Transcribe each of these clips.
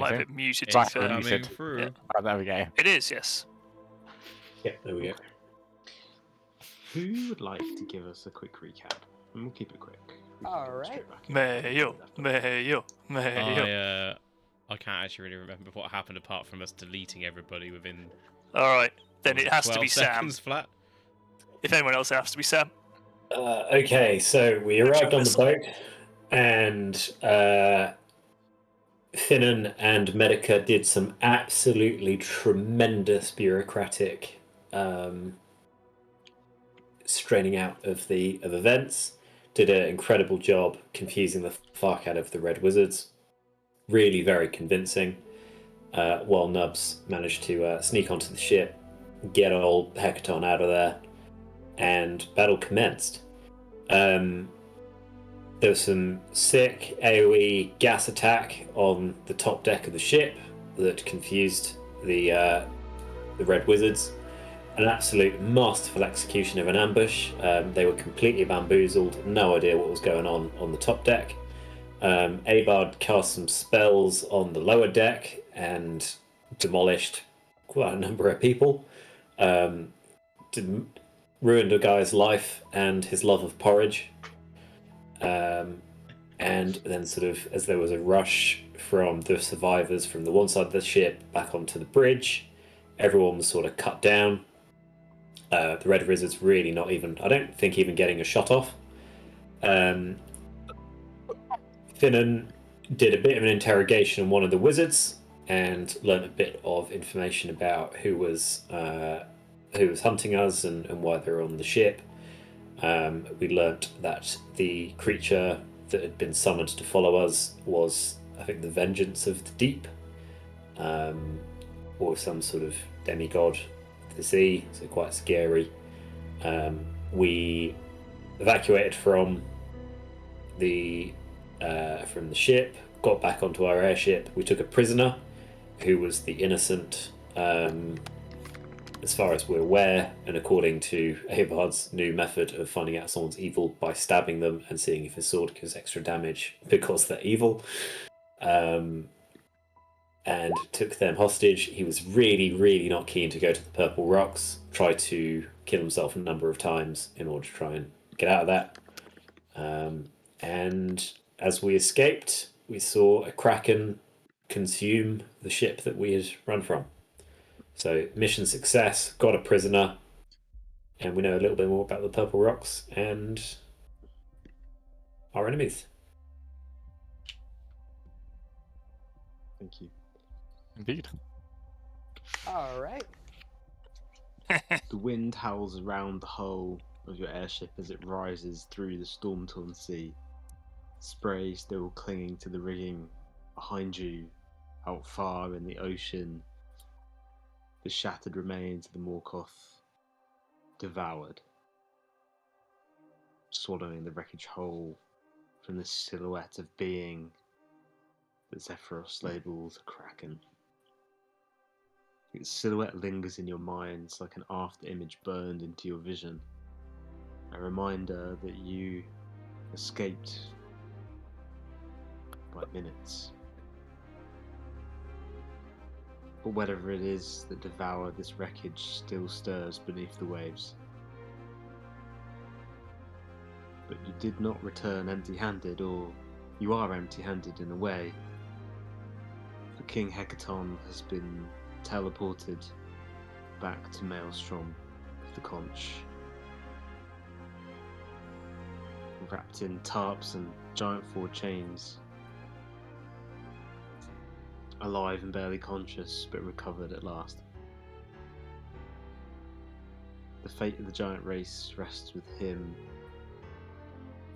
might have it? it muted Right, to be fair. you said- Coming through. Yeah. Oh, there we go. It is, yes. Yeah, there we go. Who would like to give us a quick recap? And we'll keep it quick. We can All go right. straight back into Mayo, after. mayo, mayo. I can't actually really remember what happened apart from us deleting everybody within. Alright, then it has to 12 be Sam. seconds flat. If anyone else, it has to be Sam. Okay, so we arrived on the boat, and Finnan and Medica did some absolutely tremendous bureaucratic straining out of events. Did an incredible job confusing the fuck out of the Red Wizards. Really very convincing. While Nubs managed to sneak onto the ship, get old Hecaton out of there, and battle commenced. There was some sick AoE gas attack on the top deck of the ship that confused the Red Wizards. An absolute masterful execution of an ambush. They were completely bamboozled, no idea what was going on the top deck. Abard cast some spells on the lower deck and demolished quite a number of people. Ruined a guy's life and his love of porridge. And then sort of as there was a rush from the survivors from the one side of the ship back onto the bridge, everyone was sort of cut down. The Red Wizards really not even, I don't think even getting a shot off. Finnan did a bit of an interrogation on one of the wizards and learned a bit of information about who was hunting us and why they were on the ship. We learnt that the creature that had been summoned to follow us was, I think, the Vengeance of the Deep, or some sort of demigod of the sea, so quite scary. We evacuated from the ship, got back onto our airship. We took a prisoner who was the innocent, as far as we're aware, and according to Abard's new method of finding out someone's evil by stabbing them and seeing if his sword gives extra damage because they're evil. And took them hostage. He was really, really not keen to go to the Purple Rocks, tried to kill himself a number of times in order to try and get out of that. And as we escaped, we saw a kraken consume the ship that we had run from. So mission success, got a prisoner, and we know a little bit more about the Purple Rocks and our enemies. Thank you. Indeed. All right. The wind howls around the hull of your airship as it rises through the storm-torn sea. Spray still clinging to the rigging behind you, out far in the ocean. The shattered remains of the Morkoth devoured, swallowing the wreckage whole from the silhouette of being that Zephyros labels a kraken. Its silhouette lingers in your minds like an after image burned into your vision, a reminder that you escaped by minutes. But whatever it is that devoured this wreckage still stirs beneath the waves. But you did not return empty-handed, or you are empty-handed in a way. For King Hecaton has been teleported back to Maelstrom, the conch. Wrapped in tarps and giant four chains. Alive and barely conscious, but recovered at last. The fate of the giant race rests with him,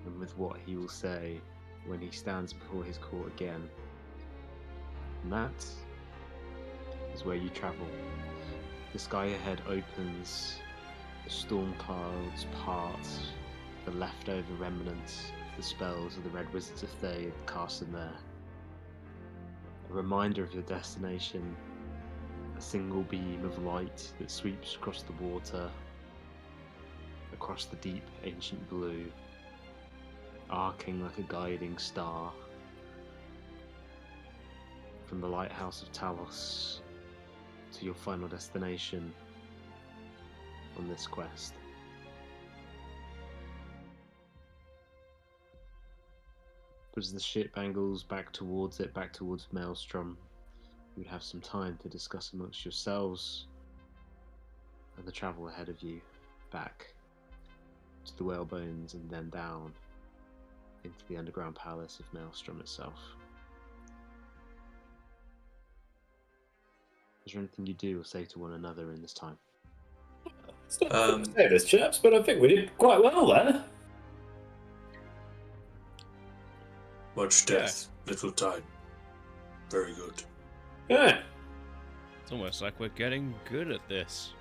and with what he will say when he stands before his court again. And that is where you travel. The sky ahead opens, the storm clouds part, the leftover remnants of the spells of the Red Wizards of Thay had cast in there. A reminder of your destination, a single beam of light that sweeps across the water, across the deep ancient blue, arcing like a guiding star. from the lighthouse of Talos to your final destination on this quest. But as the ship angles back towards Maelstrom, you would have some time to discuss amongst yourselves and the travel ahead of you back to the Whalebones and then down into the underground palace of Maelstrom itself. Is there anything you do or say to one another in this time? It's not say this, chaps, but I think we did quite well there. Much death, little time. Very good. Yeah. It's almost like we're getting good at this.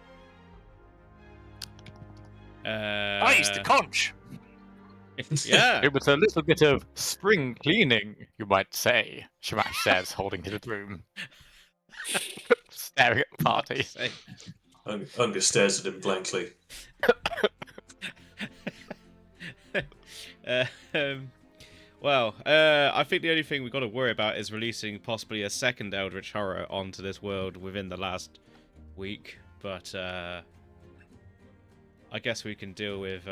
I used to conch. Yeah. It was a little bit of spring cleaning, you might say, Shamash says, holding his broom. Staring at the party. Unger stares at him blankly. Well, I think the only thing we've got to worry about is releasing possibly a second Eldritch Horror onto this world within the last week. But I guess we can deal with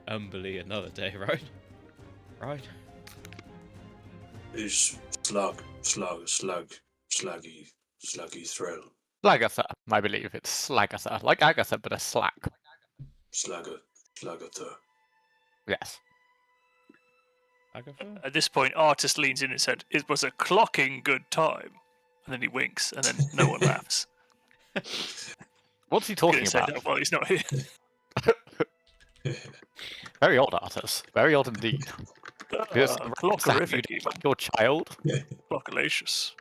Umberly another day, right? Right? Is sluggy thrill. Slagatha, I believe it's Slagatha. Like Agatha, but a slack. Slugger. Yes. Agatha? At this point, Artist leans in and said, "It was a clocking good time." And then he winks, and then no one laughs. What's he talking Couldn't say about? that while he's not here. Very odd, Artus. Very odd indeed. Yes, Clockerific, you like your child. Clockalacious.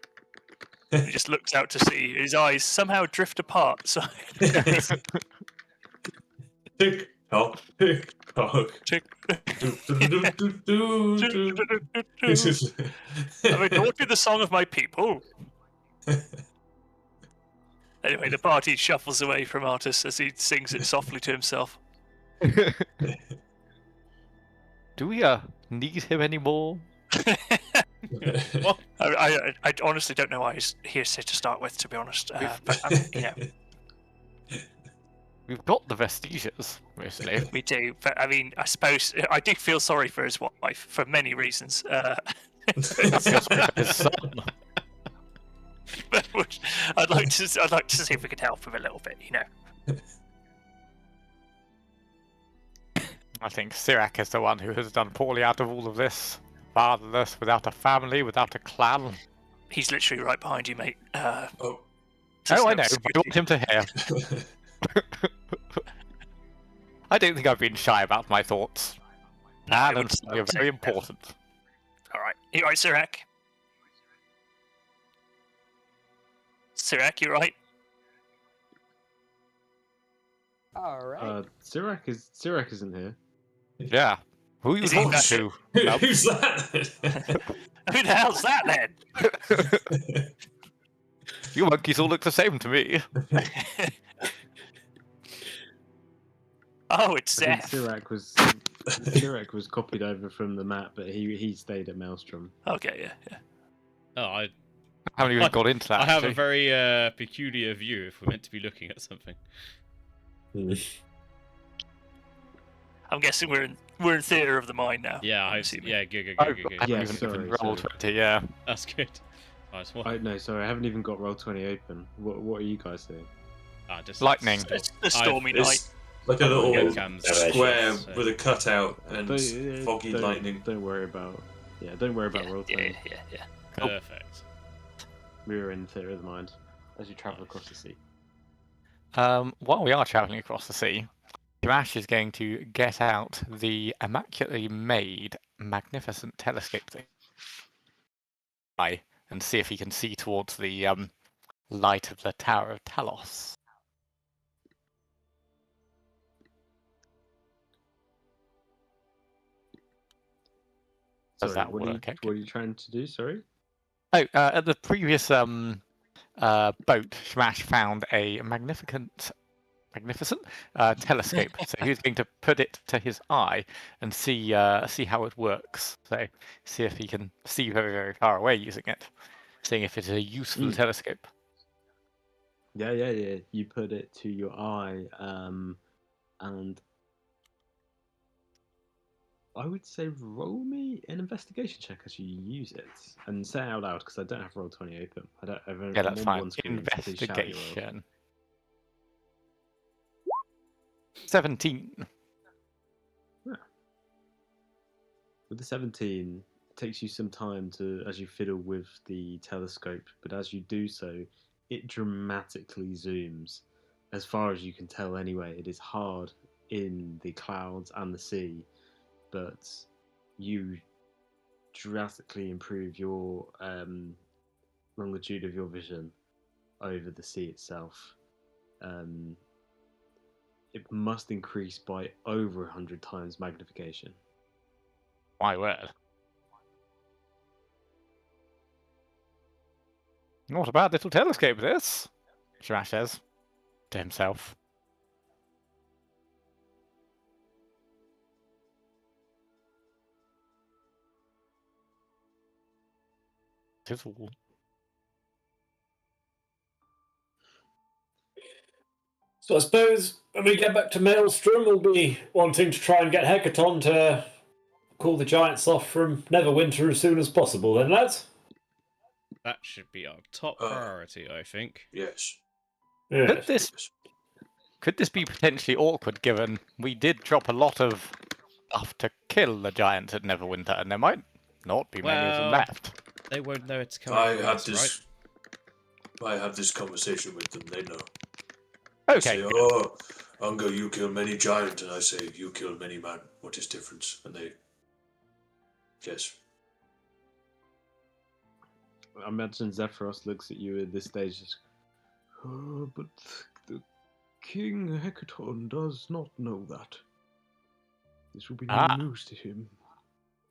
He just looks out to sea. His eyes somehow drift apart. So Tick tock, tick tock. Tick. Do. Have I taught you the song of my people? Anyway, the party shuffles away from Artus as he sings it softly to himself. Do we need him anymore? I honestly don't know why he's here to start with, to be honest. But We've got the vestiges, mostly. we do. But I mean, I suppose I do feel sorry for his wife for many reasons. His son. But I'd like to see if we could help him a little bit. I think Sirac is the one who has done poorly out of all of this. Fatherless, without a family, without a clan. He's literally right behind you, mate. Oh. Oh, I know. I want him to hear. I don't think I've been shy about my thoughts. Plan and family are very important. All right. You all right, Sirac? Sirac, you right? All right. Sirac isn't here. Yeah. Who are you Is he talking back? to? Who's that? Who the hell's that then? You monkeys all look the same to me. Oh, it's I think Seth. Sirac was copied over from the map, but he stayed at Maelstrom. Okay, yeah. Oh, I Haven't even got into that. have a actually. very peculiar view if we're meant to be looking at something. I'm guessing we're in theatre of the mind now. Yeah, I'm I assuming. yeah, good. I Yeah, haven't sorry, even rolled sorry. 20, yeah. That's good. Nice one. No, sorry, I haven't even got Roll20 open. What are you guys saying? Just Lightning. It's the stormy night. It's like a little Webcams. square So- with a cutout and foggy Don't- lightning. Don't worry about Roll20. Yeah. Perfect. We were in the theatre of the mind as you travel across the sea. While we are travelling across the sea, Shamash is going to get out the immaculately made, magnificent telescope thing and see if he can see towards the light of the Tower of Talos. Does Sorry, that what work? are you trying to do? Sorry. Oh, at the previous boat, Shamash found a magnificent telescope. So he's going to put it to his eye and see how it works. So see if he can see very, very far away using it. seeing if it's a useful Mm. telescope. Yeah. You put it to your eye, and I would say roll me an investigation check as you use it, and say it out loud because I don't have Roll20 open. I don't. Yeah, I'm that's on fine. one screen, so please shout your roll. Investigation. 17. With the 17, it takes you some time as you fiddle with the telescope, but as you do so, it dramatically zooms. As far as you can tell, anyway, it is hard in the clouds and the sea, but you drastically improve your longitude of your vision over the sea itself. It must increase by over 100 times magnification. My word. Not a bad little telescope, this, Shamash says to himself. It is all. So I suppose when we get back to Maelstrom, we'll be wanting to try and get Hecaton to call the giants off from Neverwinter as soon as possible, then, lads? That should be our top priority, I think. Yes. Yes. Could this be potentially awkward, given we did drop a lot of stuff to kill the giants at Neverwinter, and there might not be many of them Well, left? They won't know it's coming from us, right? I had this conversation with them. They know. Okay. They say, "Oh, Unga, you kill many giant," and I say, "You kill many man. What is difference?" And they, yes. I imagine Zephyros looks at you at this stage. But the King Hecaton does not know that. This will be no news to him.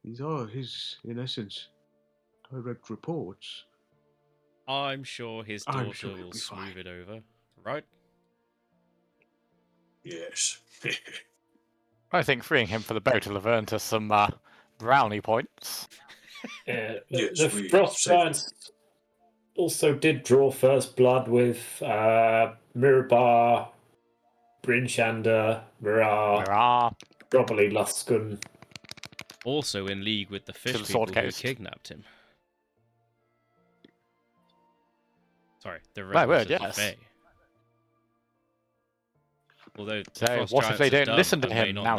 These are his, in essence, direct reports. I'm sure his daughter will smooth it over, right? Yes. I think freeing him for the boat will have earned us some brownie points. Yeah, Yes, the Frost Giants also did draw first blood with Mirabar, Brinchander, Mirar, probably Luskun. Also in league with the fish people who kidnapped him. Sorry, the Rebels of the Fae. Although, so what if they don't listen to him now?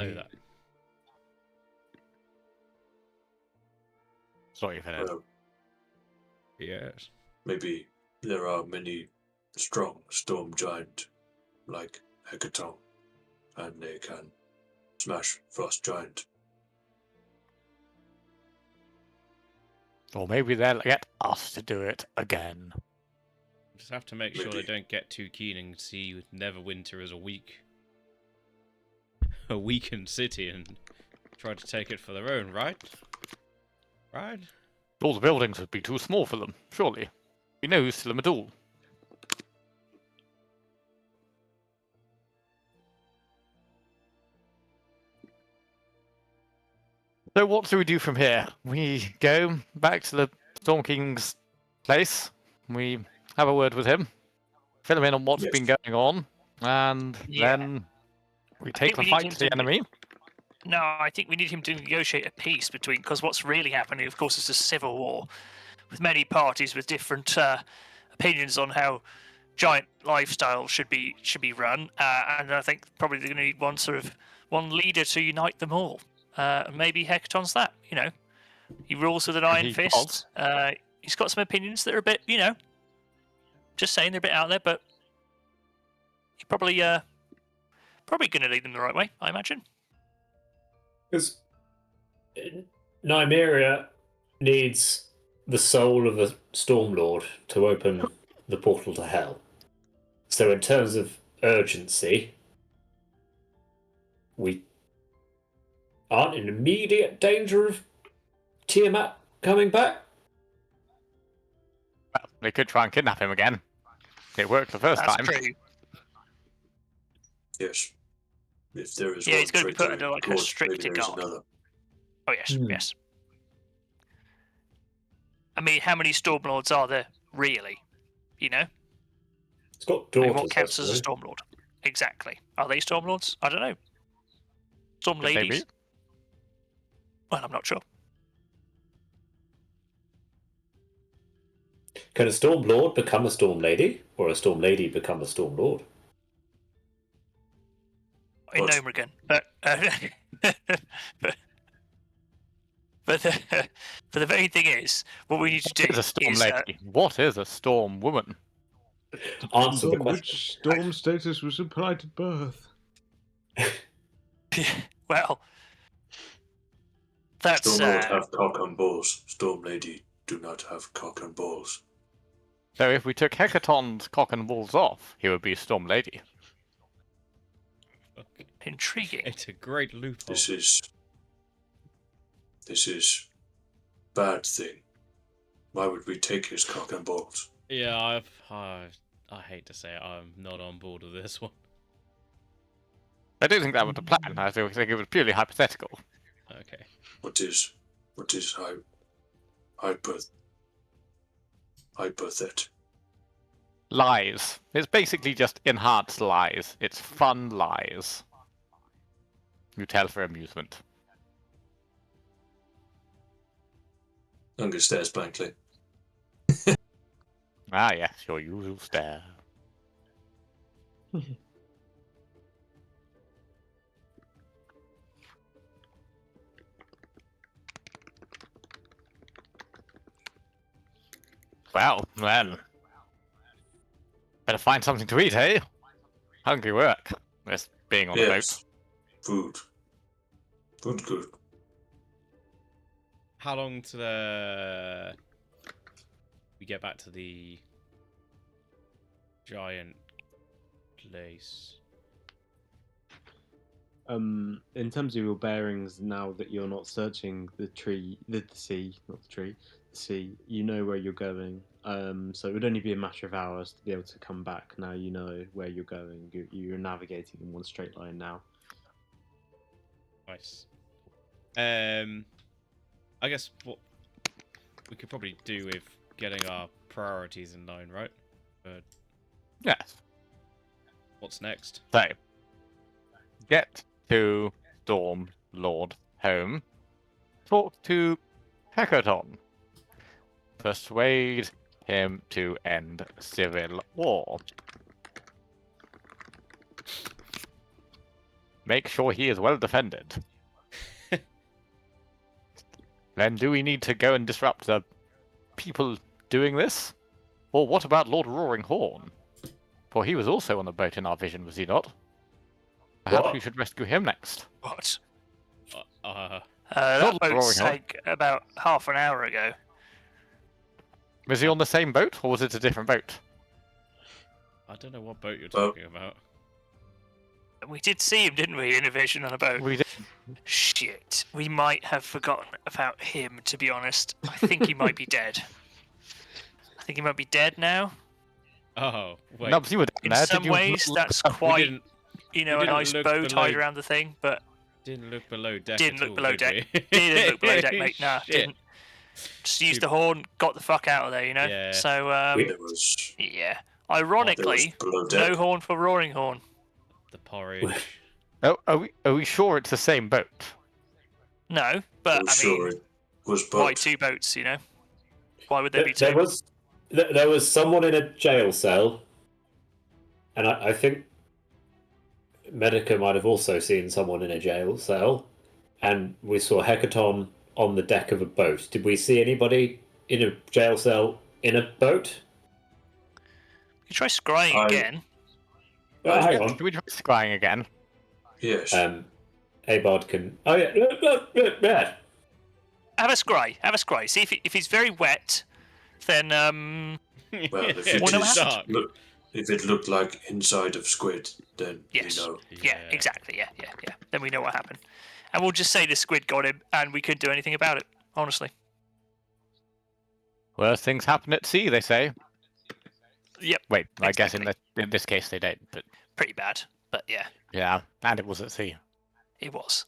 Sorry for that. Yes. Maybe there are many strong storm giant like Hecaton, and they can smash Frost Giant. Or maybe they'll get us to do it again. Just have to make sure they don't get too keen and see Neverwinter as a weakened city and try to take it for their own, right? Right? All the buildings would be too small for them, surely. We know who's still Madul. So what do we do from here? We go back to the Storm King's place. We have a word with him. Fill him in on what's been going on. And then we take the fight to the enemy. No, I think we need him to negotiate a peace between, because what's really happening, of course, is a civil war with many parties with different opinions on how giant lifestyle should be run, and I think probably they're going to need one leader to unite them all. Maybe Hecaton's that, he rules with an iron fist. He's got some opinions that are a bit, just saying they're a bit out there, but he's probably going to lead them the right way, I imagine. Because Nymeria needs the soul of the Stormlord to open the portal to hell. So in terms of urgency, we aren't in immediate danger of Tiamat coming back. Well, they could try and kidnap him again. It worked the first time. True. Yes. If there is he's going to be put under a stricter guard. Another. Oh yes, yes. I mean, how many Stormlords are there, really? You know? It's got I mean, daughters. what counts as a hasn't Stormlord? Exactly. Are they Stormlords? I don't know. Storm Could they ladies? be? Well, I'm not sure. it? Can a Storm Lord become a Storm Lady, or a Storm Lady become a Storm Lord? In What? Nomergan. But, but the main thing is, what we need to do What is a storm is... lady? What is a storm woman? Answer the on question. which storm status was applied at birth. well, that's... Stormlord have cock and balls. Storm Lady do not have cock and balls. So if we took Hecaton's cock and balls off, he would be a storm lady. Okay. intriguing. It's a great loophole. This is bad thing. Why would we take his cock and balls? Yeah, I hate to say it, I'm not on board with this one. I don't think that was the plan. I think it was purely hypothetical. Okay. What is hypothet? Lies. It's basically just enhanced lies. It's fun lies. You tell for amusement. Unger stares blankly. Ah, yes, your usual stare. Well, better find something to eat, eh? Hungry work. This being on the boat. Yes. Food. Food good. How long to we get back to the giant place? In terms of your bearings, now that you're not searching the sea, you know where you're going. So it would only be a matter of hours to be able to come back. Now you know where you're going. You're navigating in one straight line now. Nice. I guess what we could probably do with getting our priorities in line, right? Yes. What's next? So, get to Storm Lord home. Talk to Hecaton. Persuade him to end civil war. Make sure he is well defended. Then do we need to go and disrupt the people doing this? Or what about Lord Roaring Horn? For he was also on the boat in our vision, was he not? Perhaps What? we should rescue him next. What? Not That boat Roaring Horn. sank about half an hour ago. Was he on the same boat, or was it a different boat? I don't know what boat you're talking about. We did see him, didn't we, in a vision on a boat? We did. Shit. We might have forgotten about him, to be honest. I think he might be dead. I think he might be dead now. Oh, wait. No, but you were down In there. some Did you ways, look that's up? we quite, didn't, you know, we a didn't nice look bow below- tied around the thing, but didn't look below deck didn't at look all, below did deck. we? Didn't look below deck, mate. Nah, Shit. didn't. Just used the horn, got the fuck out of there, you know? Yeah. So, There was yeah. there was Ironically, below deck. no horn for Roaring Horn. The porridge. Oh, are we sure it's the same boat? No, I but was I sure mean, it was why both. two boats, you know? Why would there be There two? there was someone in a jail cell, and I think Medica might have also seen someone in a jail cell, and we saw Hecaton on the deck of a boat. Did we see anybody in a jail cell in a boat? You try scrying I- again. Oh, hang on. Should we try scrying again? Yes. Abard can. Oh yeah, yeah. Have a scry. Have a scry. See if he's very wet, then Well, if it, Well, no, is, dark. if it looked like inside of squid, then yes. we know. Yeah, exactly. Yeah. Then we know what happened, and we'll just say the squid got him, and we couldn't do anything about it. Honestly. Worst things happen at sea, they say. Yep. Wait, I guess Exactly. in this case they don't. But Pretty bad, but yeah, yeah, and it was at sea. it was.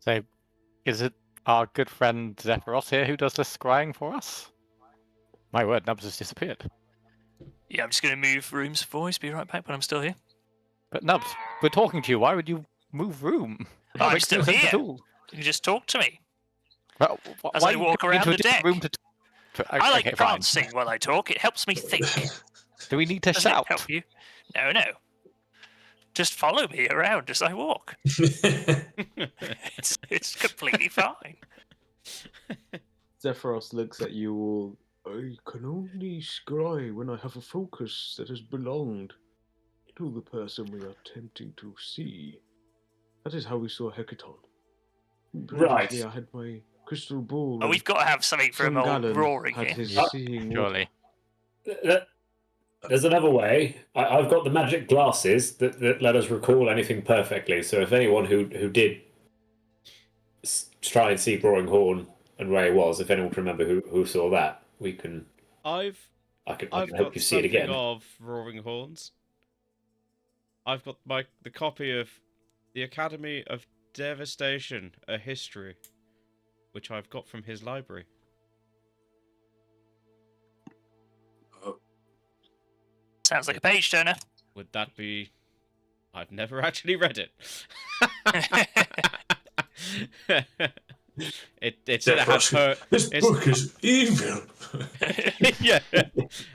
So Is it our good friend Zephyros here who does the scrying for us? My word, Nubs has disappeared. Yeah, I'm just going to move rooms, boys. Be right back, but I'm still here. But Nubs, we're talking to you. Why would you move room? Oh, I'm Makes still no sense here. at all. You can just talk to me. Well, As why I are you walk going around into a the different deck. room I like okay, fine. dancing while I talk. It helps me think. Do we need to Doesn't it shout? help you? No, no. Just follow me around as I walk. It's completely fine. Zephyros looks at you all. I can only scry when I have a focus that has belonged to the person we are attempting to see. That is how we saw Hecaton. Right. Previously, I had my crystal ball. Oh, we've got to have something from old Gallen Roaring had here. his Yeah, seeing Surely. There's another way. I've got the magic glasses that let us recall anything perfectly. So if anyone who did try and see Roaring Horn and where he was, if anyone can remember who saw that, we can. I can I've help got you see it something again. of Roaring Horns. I've got the copy of the Academy of Devastation, a history, which I've got from his library. Sounds like a page turner. Would that be? I've never actually read it. It sort of has her. This book is evil. Yeah,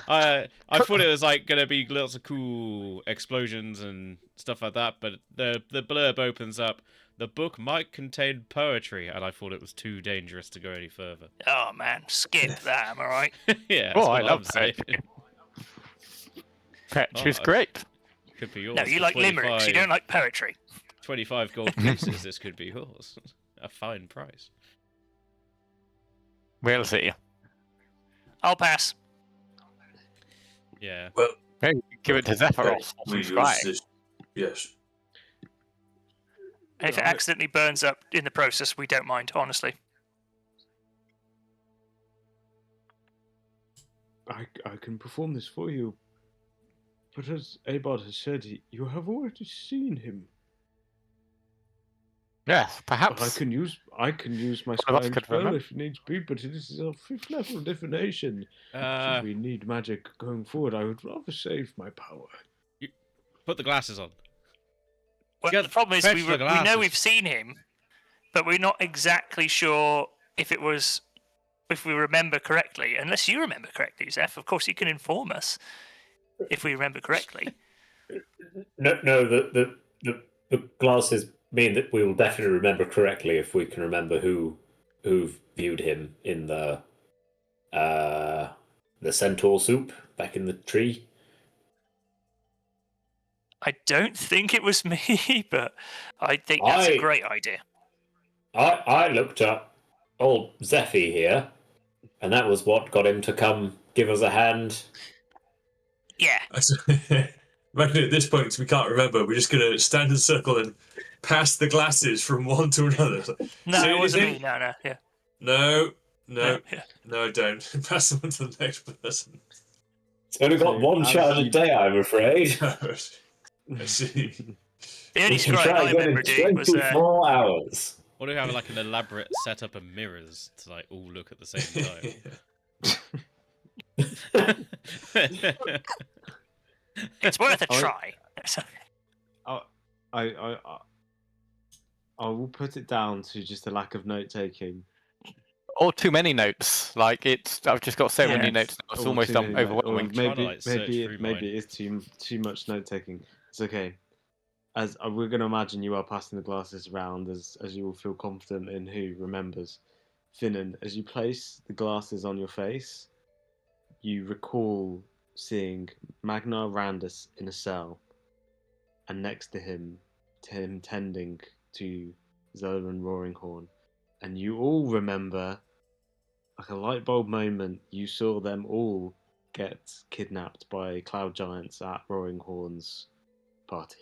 I thought it was like gonna be lots of cool explosions and stuff like that, but the blurb opens up. The book might contain poetry, and I thought it was too dangerous to go any further. Oh man, skip that, am I right? Yeah, Oh, that's I what love I'm saying. poetry. Poetry's Oh, great. Could be yours. No, you for like limericks. You 25 don't like poetry. 25 gold pieces. This could be yours. A fine price. We'll see. I'll pass. Yeah. Well, Maybe give it to Zephyros. we use Scrying. this. Yes. And if it accidentally burns up in the process, we don't mind, honestly. I can perform this for you. But as Abad has said, you have already seen him. Yes, perhaps. I can use my One of us scrying could spell remember. if needs be, but it is a 5th level divination. Uh, Should we need magic going forward, I would rather save my power. put the glasses on. Well, Get- the problem is fetch we the know glasses. we've seen him, but we're not exactly sure if we remember correctly. Unless you remember correctly, Zeph. Of course, you can inform us if we remember correctly. No, the glasses mean that we will definitely remember correctly if we can remember who viewed him in the centaur soup back in the tree. I don't think it was me, but I think that's a great idea. I looked up old Zephy here, and that was what got him to come give us a hand. Yeah. Reckon at this point, we can't remember. We're just gonna stand in a circle and pass the glasses from one to another. No, See it wasn't anything? me. No, yeah. No, Yeah. no, don't. Pass them on to the next person. It's only got one charge a day, I'm afraid. I see. The only We can scrying try I again remember in doing was 24 hours. What do we have like an elaborate setup of mirrors to like all look at the same time? it's worth a I- try. I will put it down to just a lack of note taking. Or too many notes. Like I've just got so many Yeah. notes. Now, it's Or almost too many note- or overwhelming. Trying to, like, search through maybe mine. it is too much note taking. It's okay. As we're going to imagine you are passing the glasses around as you will feel confident in who remembers. Finnan, as you place the glasses on your face, you recall seeing Magnar Randus in a cell, and next to him tending to Zolan Roaringhorn, and you all remember, like a light bulb moment, you saw them all get kidnapped by cloud giants at Roaringhorn's party.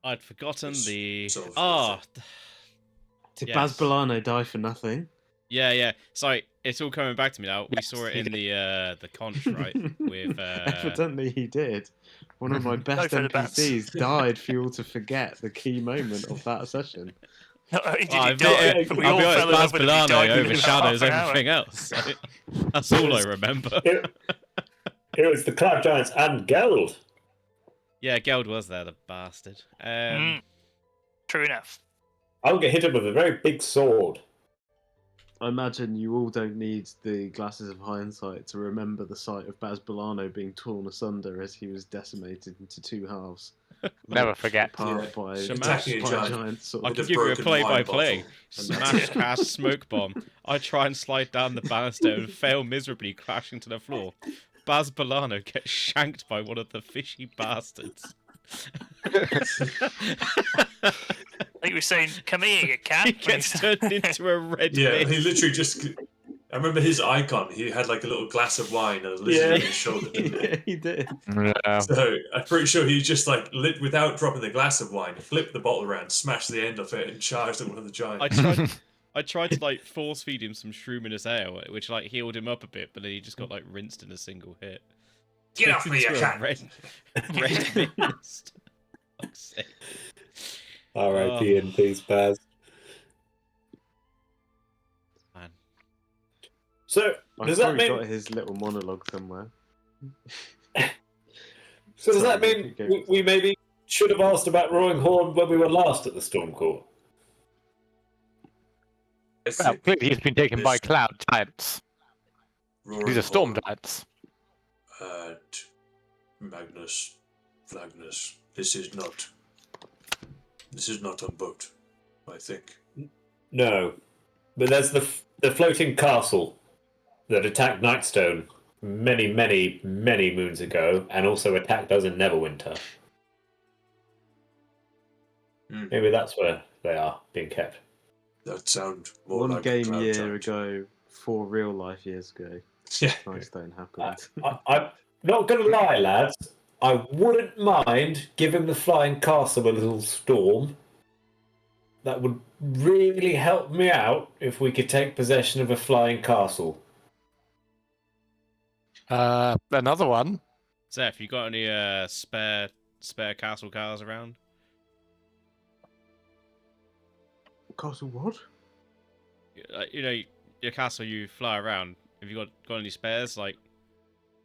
I'd forgotten the. Sort of- Ah, Did Yes. Baz Balano die for nothing? Yeah. Sorry, it's all coming back to me now. We saw it in the conch, right? With Evidently, he did. One of my best for the bats. NPCs died for you all to forget the key moment of that session. Not only did Well, he die, but we I'll all be honest, fell in Baz love with him. He Bellano died within overshadows half an hour. everything else. So that's all I remember. It was the Cloud Giants and Geld. Yeah, Geld was there, the bastard. True enough. I'll get hit him with a very big sword. I imagine you all don't need the glasses of hindsight to remember the sight of Baz Bellano being torn asunder as he was decimated into two halves. Never forget. Apart by, Attacking a by giant. giant sort I of can a give you a broken play-by-play. wine bottle. Smash cast smoke bomb. I try and slide down the banister and fail miserably, crashing to the floor. Baz Bellano gets shanked by one of the fishy bastards. Like you were saying, come here, you He cat. gets turned into a red Yeah, mist. he literally just. I remember his icon. He had like a little glass of wine and a lizard on his shoulder. Didn't he? yeah, he did. Yeah. So I'm pretty sure he just like lit without dropping the glass of wine, flipped the bottle around, smashed the end of it, and charged at one of the giants. I tried to like force feed him some Shroominous ale, which like healed him up a bit, but then he just got like rinsed in a single hit. Get off me, you Into a cat! red mist. Fuck's sake. R.I.P. in peace, Baz. Man. So I've does that probably mean? got his little monologue somewhere. So does Sorry, that mean keep going. we maybe should have asked about Roaring Horn when we were last at the Storm Court? Well, clearly he's been taken by cloud giants. Roaring These are storm Horn giants. and Magnus, Flagnus. This is not a boat, I think. No, but there's the floating castle that attacked Nightstone many moons ago, and also attacked us in Neverwinter. Maybe that's where they are being kept. That sound more One like a game cloud year giant. ago, 4 real life years ago, Yeah. Nightstone happened. I'm not going to lie, lads. I wouldn't mind giving the flying castle a little storm. That would really help me out if we could take possession of a flying castle. Another one. Zeph, you got any spare castle cars around? Castle what? You know, your castle you fly around. Have you got any spares? Like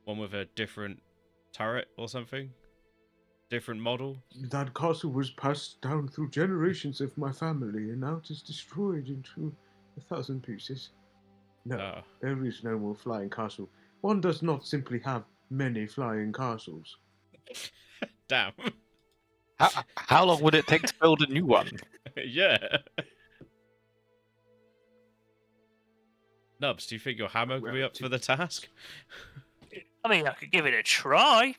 one with a different turret or something? Different model? That castle was passed down through generations of my family, and now it is destroyed into 1,000 pieces. No, Oh. there is no more flying castle. One does not simply have many flying castles. Damn. How long would it take to build a new one? Yeah. Nubs, do you think your hammer could be up for the task? I mean, I could give it a try.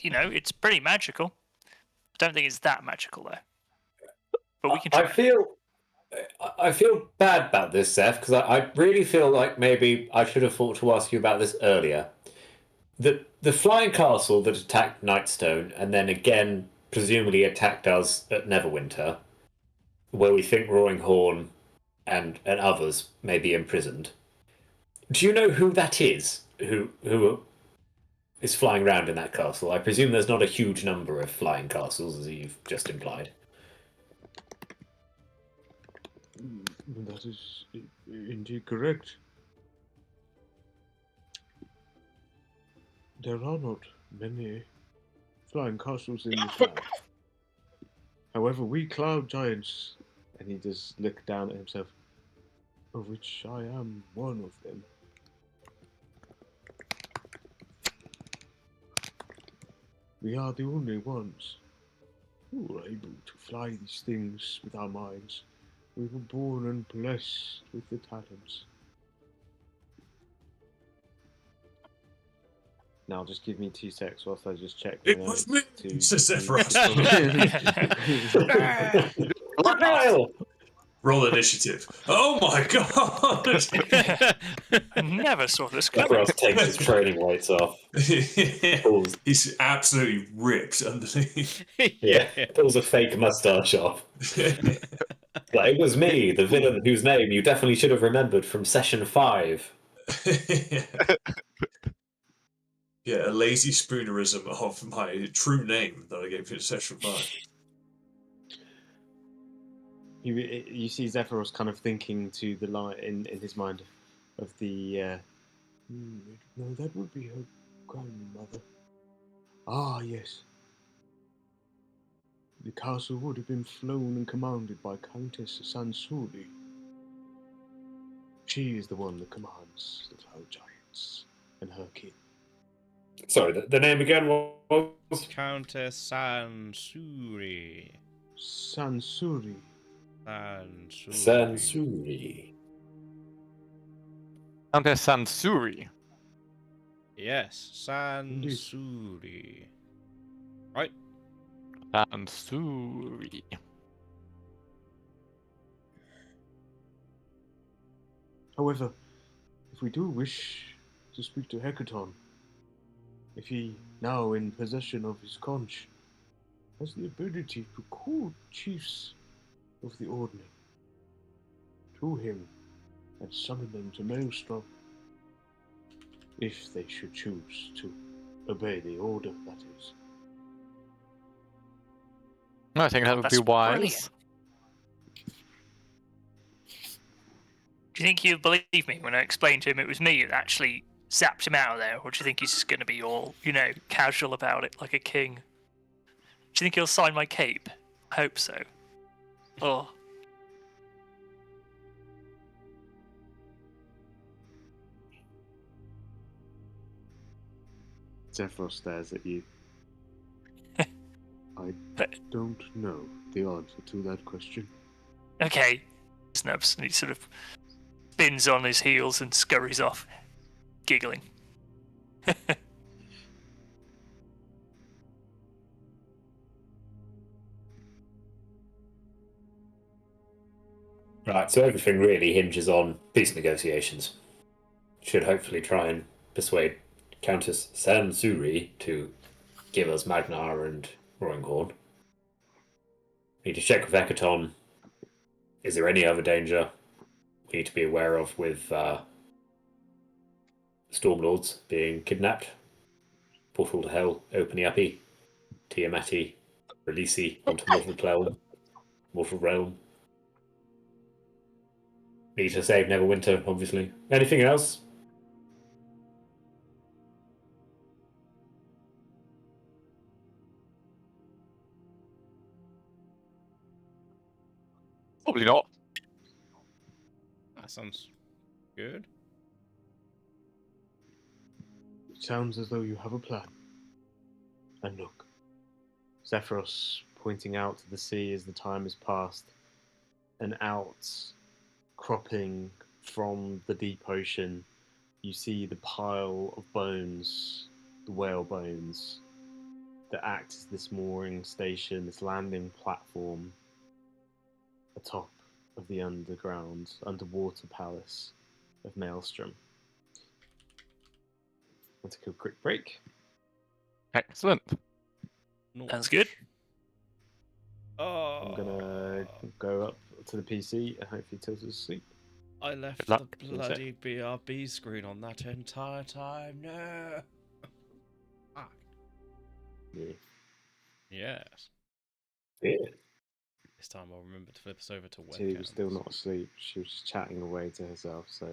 You know, it's pretty magical. I don't think it's that magical though. But we can try. I feel bad about this, Seth, because I really feel like maybe I should have thought to ask you about this earlier. The flying castle that attacked Nightstone and then again presumably attacked us at Neverwinter, where we think Roaring Horn and others may be imprisoned. Do you know who that is? Who is flying around in that castle? I presume there's not a huge number of flying castles, as you've just implied. That is indeed correct. There are not many flying castles in the sky. However, we cloud giants, and he does look down at himself, of which I am one of them. We are the only ones who are able to fly these things with our minds. We were born and blessed with the talents. Now, just give me 2 secs whilst I just check. It my was notes me, to- says Sephiroth. Kyle! Roll initiative. Oh my god! I never saw this coming. Sephiroth takes his training weights off. Pulls, He's absolutely ripped underneath. pulls a fake moustache off. But it was me, the villain whose name you definitely should have remembered from session 5. Yeah, a lazy spoonerism of my true name that I gave you in session 5. You see Zephyros kind of thinking to the line in his mind of the. No, that would be her grandmother. Ah, yes. The castle would have been flown and commanded by Countess Sansuri. She is the one that commands the Cloud Giants and her kin. Sorry, the name again was? Countess Sansuri. Sansuri. Sansuri. Sansuri. Countess Sansuri. Yes, Sansuri. Right? Sansuri. However, if we do wish to speak to Hecaton, if he, now in possession of his conch, has the ability to call chiefs of the Ordning to him and summon them to Maelstrom, if they should choose to obey the order, that is. I think that would be That's wise. brilliant. Do you think he'll believe me when I explain to him it was me that actually zapped him out of there, or do you think he's just going to be all, casual about it like a king? Do you think he'll sign my cape? I hope so. Oh. Zephyros stares at you. I don't know the answer to that question. Okay. Snubs, and he sort of spins on his heels and scurries off, giggling. Right, so everything really hinges on peace negotiations. Should hopefully try and persuade Countess Sansuri to give us Magnar and Roaringhorn. Need to check with Hecaton. Is there any other danger we need to be aware of with Stormlords being kidnapped? Portal to Hell, opening uppy, Tiamati, Releasey onto Mortal Realm. Need to save Neverwinter, obviously. Anything else? Probably not. That sounds good. It sounds as though you have a plan. And look, Zephyros pointing out to the sea as the time has passed, and out, cropping from the deep ocean, you see the pile of bones, the whale bones, that act as this mooring station, this landing platform atop of the underwater palace of Maelstrom. Let's take a quick break. Excellent. Sounds good. Oh, I'm gonna go up to the PC and hopefully Tilda's asleep. I left Good luck. the bloody BRB screen on that entire time. No. Fuck. Yeah. Yes. Yeah. This time I'll remember to flip us over to webcams. Tilly was still not asleep. She was just chatting away to herself, so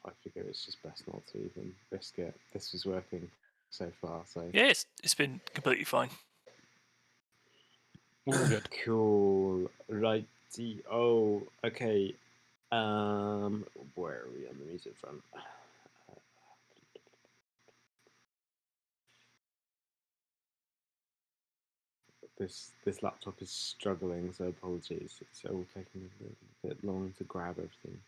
I figure it's just best not to even risk it. This was working so far, so Yeah, it's been completely fine. All good. cool. Righty. Oh, okay. Where are we on the music front? This laptop is struggling, so apologies. It's all taking a bit long to grab everything.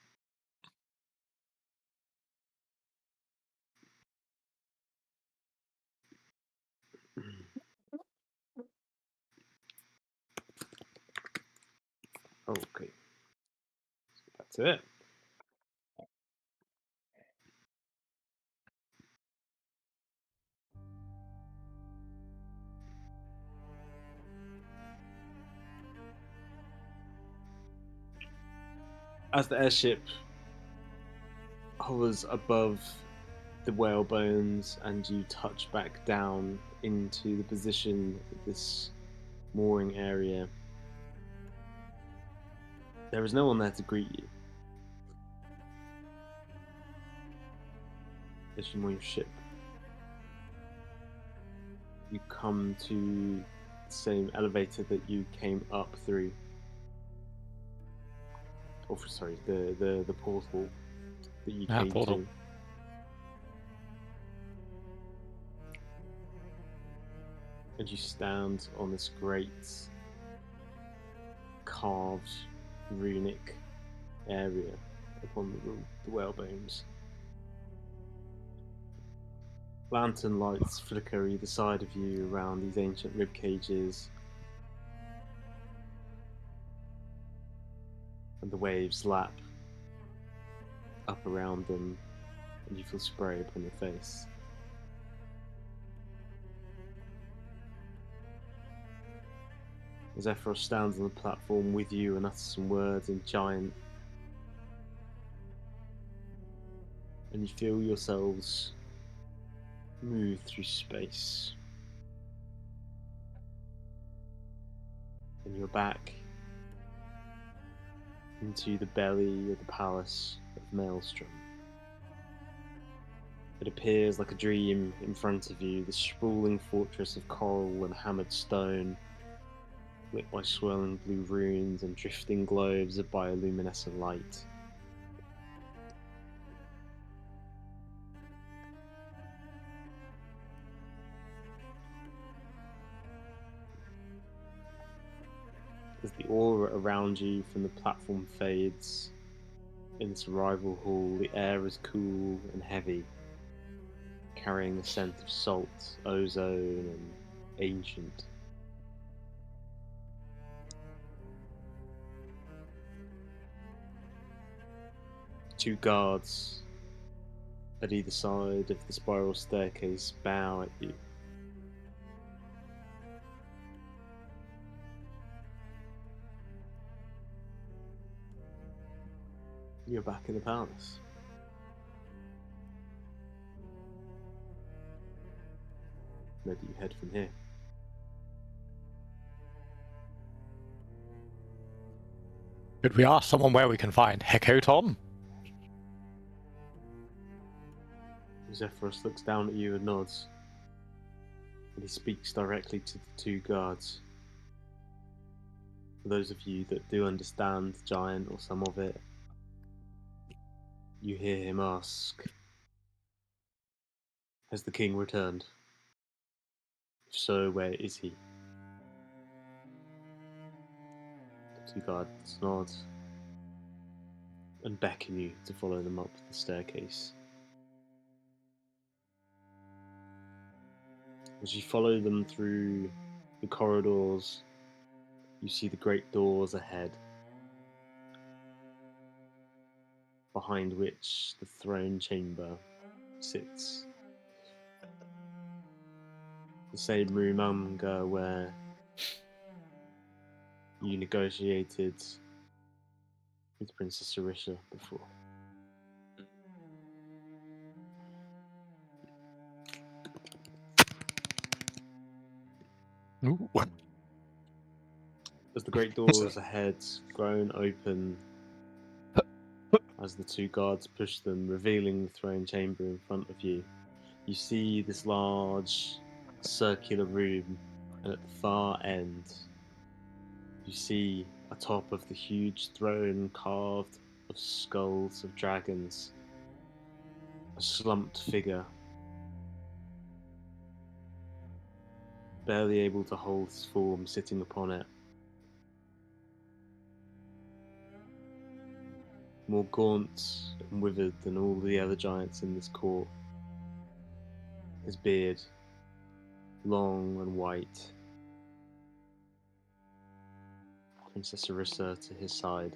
Okay. That's it. As the airship hovers above the whale bones and you touch back down into the position of this mooring area, there is no one there to greet you. As you moor your ship, you come to the same elevator that you came up through. Oh, sorry, the portal that you came portal. to. And you stand on this great carved runic area upon the whale bones. Lantern lights flicker either side of you around these ancient rib cages, and the waves lap up around them, and you feel spray upon your face. Zephyros stands on the platform with you and utters some words in giant, and you feel yourselves move through space. And you're back into the belly of the palace of Maelstrom. It appears like a dream in front of you, the sprawling fortress of coral and hammered stone, lit by swirling blue runes and drifting globes of bioluminescent light. As the aura around you from the platform fades, in this arrival hall, the air is cool and heavy, carrying the scent of salt, ozone, and ancient. Two guards at either side of the spiral staircase bow at you. You're back in the palace. Where do you head from here? Could we ask someone where we can find Hecaton? Zephyros looks down at you and nods, and he speaks directly to the two guards. For those of you that do understand Giant or some of it, you hear him ask, "Has the king returned? If so, where is he?" The two guards nod and beckon you to follow them up the staircase. As you follow them through the corridors, you see the great doors ahead, behind which the throne chamber sits. The same room, Umga, where you negotiated with Princess Sarisha before. Ooh. As the great doors ahead groan open, as the two guards push them, revealing the throne chamber in front of you, you see this large circular room, and at the far end, you see atop of the huge throne carved of skulls of dragons, a slumped figure, barely able to hold his form, sitting upon it. More gaunt and withered than all the other giants in this court. His beard, long and white. Princess Orissa to his side.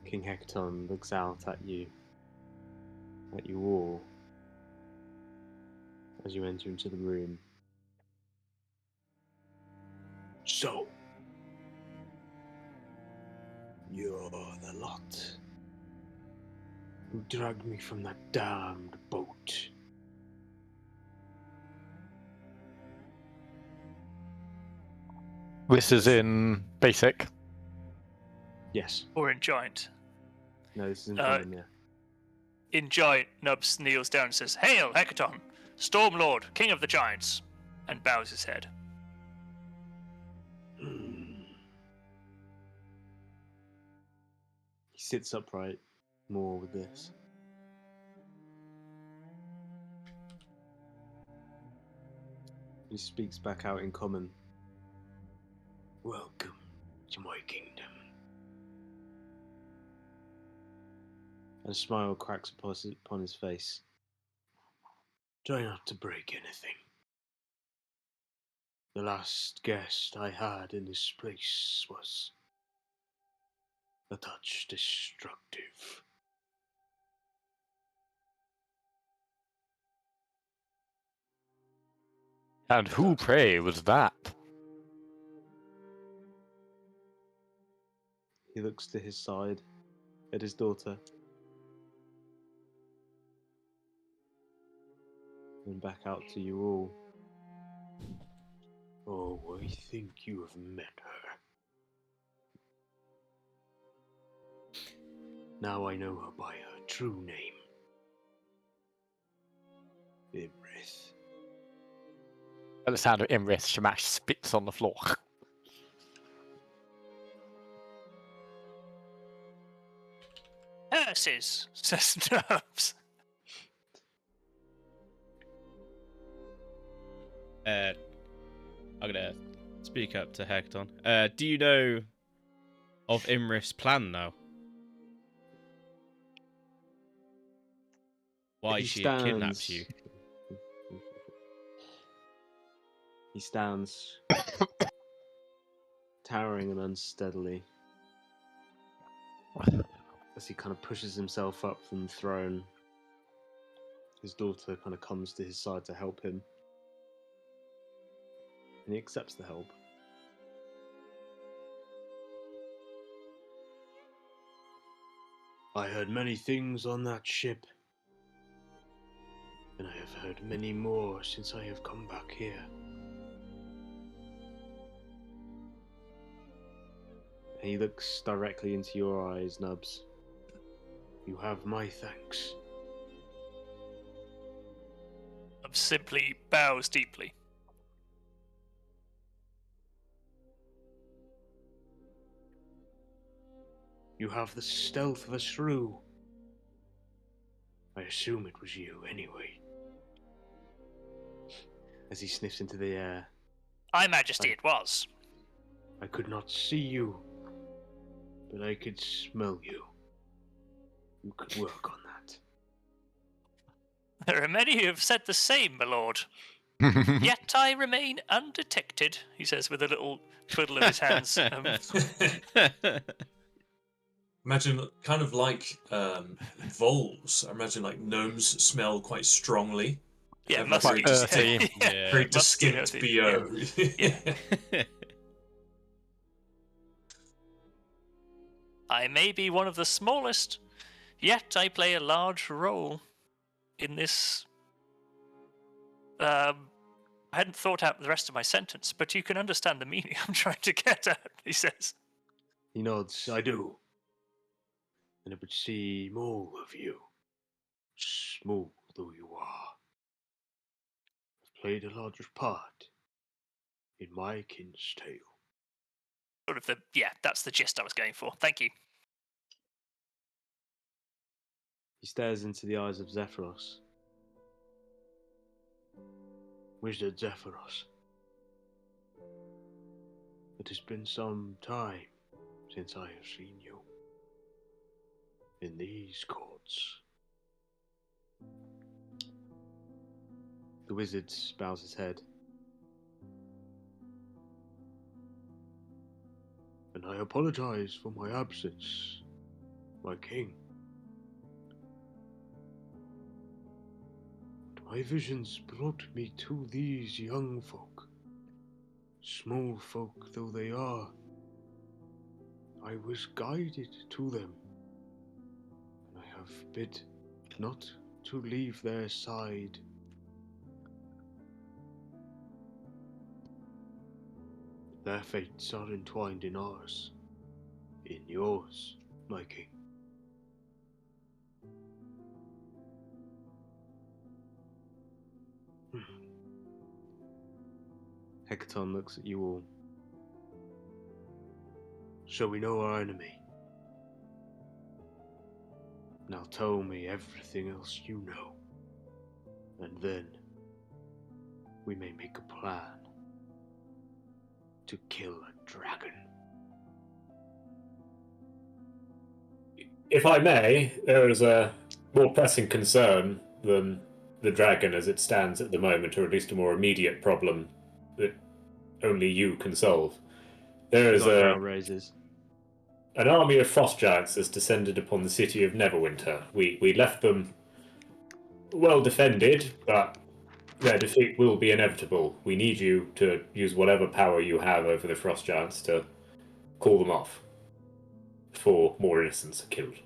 King Hecaton looks out at you all, as you enter into the room. So, you're the lot who dragged me from that damned boat. This is in basic. Yes. Or in Giant. No, this isn't Uh, common, yeah. In Giant, Nubs kneels down and says, "Hail, Hecaton, Stormlord, King of the Giants," and bows his head. He sits upright more with this. He speaks back out in common. Welcome to my kingdom. And a smile cracks upon his face. Try not to break anything. The last guest I had in this place was a touch destructive. And who, pray, was that? He looks to his side at his daughter. And back out to you all. Oh, I think you have met her. Now I know her by her true name. Imrith. At the sound of Imrith, Shamash spits on the floor. "Curses," says Nubs. I'm gonna speak up to Hecaton. Do you know of Imrith's plan now? Why she kidnaps you? He stands, towering and unsteadily, as he kind of pushes himself up from the throne. His daughter kind of comes to his side to help him, and he accepts the help. I heard many things on that ship, and I have heard many more since I have come back here. And he looks directly into your eyes, Nubs. You have my thanks. Nubs simply bows deeply. You have the stealth of a shrew. I assume it was you, anyway. As he sniffs into the air. "Aye, Majesty, it was." I could not see you, but I could smell you. You could work on that. "There are many who have said the same, my lord. Yet I remain undetected," he says with a little twiddle of his hands. Imagine kind of like voles. I imagine like gnomes smell quite strongly. Yeah, Have a musky. very distinct, Yeah. very Musky, distinct musky, BO. yeah. "I may be one of the smallest, yet I play a large role in this." I hadn't thought out the rest of my sentence, but you can understand the meaning I'm trying to get at, he says. He nods. I do. And it would seem all of you, small though you are, have played a larger part in my kin's tale. Sort of that's the gist I was going for. Thank you. He stares into the eyes of Zephyros. Wizard Zephyros. It has been some time since I have seen you in these courts. The wizard bows his head. And I apologize for my absence, my king. But my visions brought me to these young folk, Small folk though they are, I was guided to them, and I have bid not to leave their side. Their fates are entwined in ours, in yours, my king. Hecaton looks at you all. So we know our enemy. Now tell me everything else you know, and then we may make a plan to kill a dragon. If I may, there is a more pressing concern than the dragon as it stands at the moment, or at least a more immediate problem that only you can solve. There is raises. an army of frost giants has descended upon the city of Neverwinter. We left them well defended, but their defeat will be inevitable. We need you to use whatever power you have over the frost giants to call them off before more innocents are killed.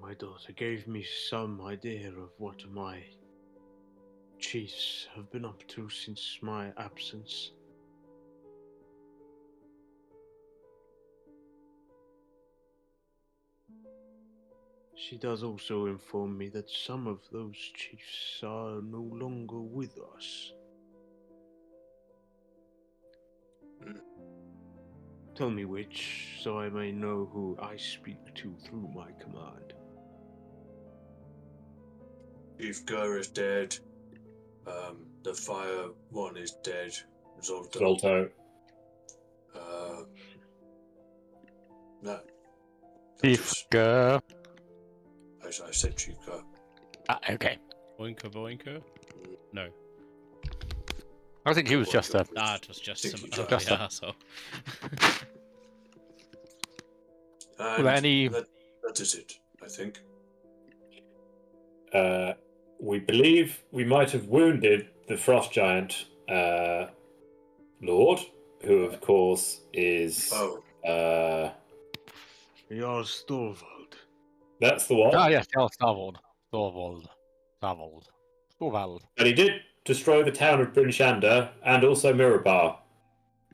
My daughter gave me some idea of what my chiefs have been up to since my absence. She does also inform me that some of those chiefs are no longer with us. Tell me which, so I may know who I speak to through my command. Chief Gur is dead. The fire one is dead. Zolto. Zolto. No. Chief Gur. As I said, Chief Gur. Okay. Boinker? No. I think he was just a. It was just some Just ugly a- asshole. And Well, any- that is it, I think. We believe we might have wounded the frost giant Lord, who of course is Oh, Jarl Storvald. that's the one. Ah, yes, Starvold. Starvold. But he did destroy the town of Bryn Shander and also Mirabar.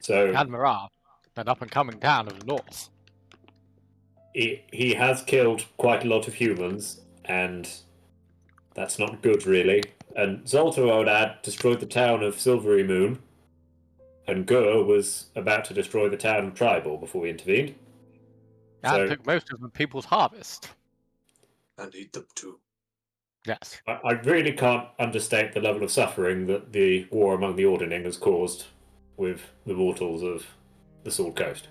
So Admiral, an up and coming town of the north. he has killed quite a lot of humans, and that's not good, really. And Zolto, I would add, destroyed the town of Silvery Moon, and Gur was about to destroy the town of Tribal before we intervened. And So- took most of the people's harvest. and eat them too. Yes. I really can't understate the level of suffering that the war among the Ordning has caused with the mortals of the Sword Coast.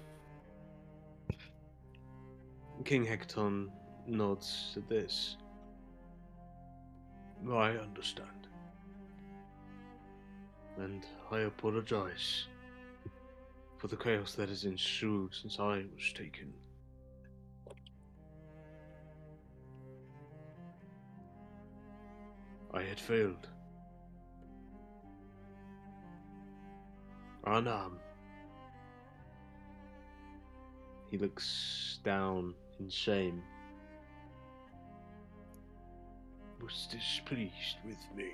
King Hecaton nods at this. I understand. And I apologize for the chaos that has ensued since I was taken. I had failed. Anam. He looks down in shame. Was displeased with me.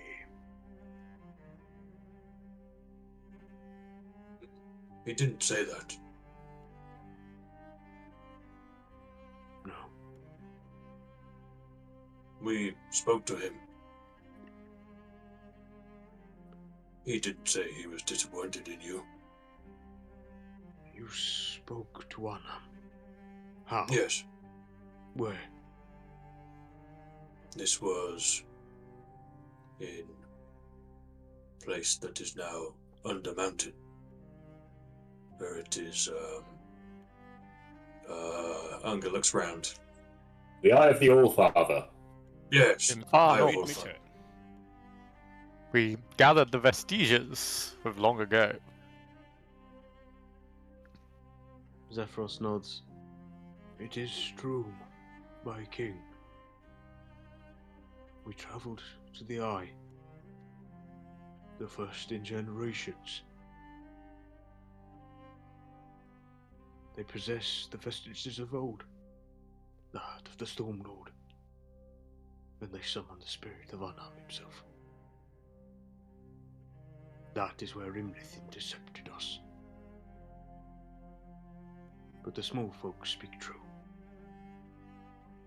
He didn't say that. No. We spoke to him. He didn't say he was disappointed in you. You spoke to Anam. How? Yes, Where? this was in a place that is now under mountain, where it is. Unger looks round. The Eye of the Allfather. Yes, In far I north. will Me find- too. We gathered the vestiges of long ago. Zephyros nods. It is true, my king. We travelled to the eye. The first in generations. They possess the vestiges of old, the heart of the Storm Lord, when they summon the spirit of Anam himself. That is where Imlith intercepted us. But the small folk speak true.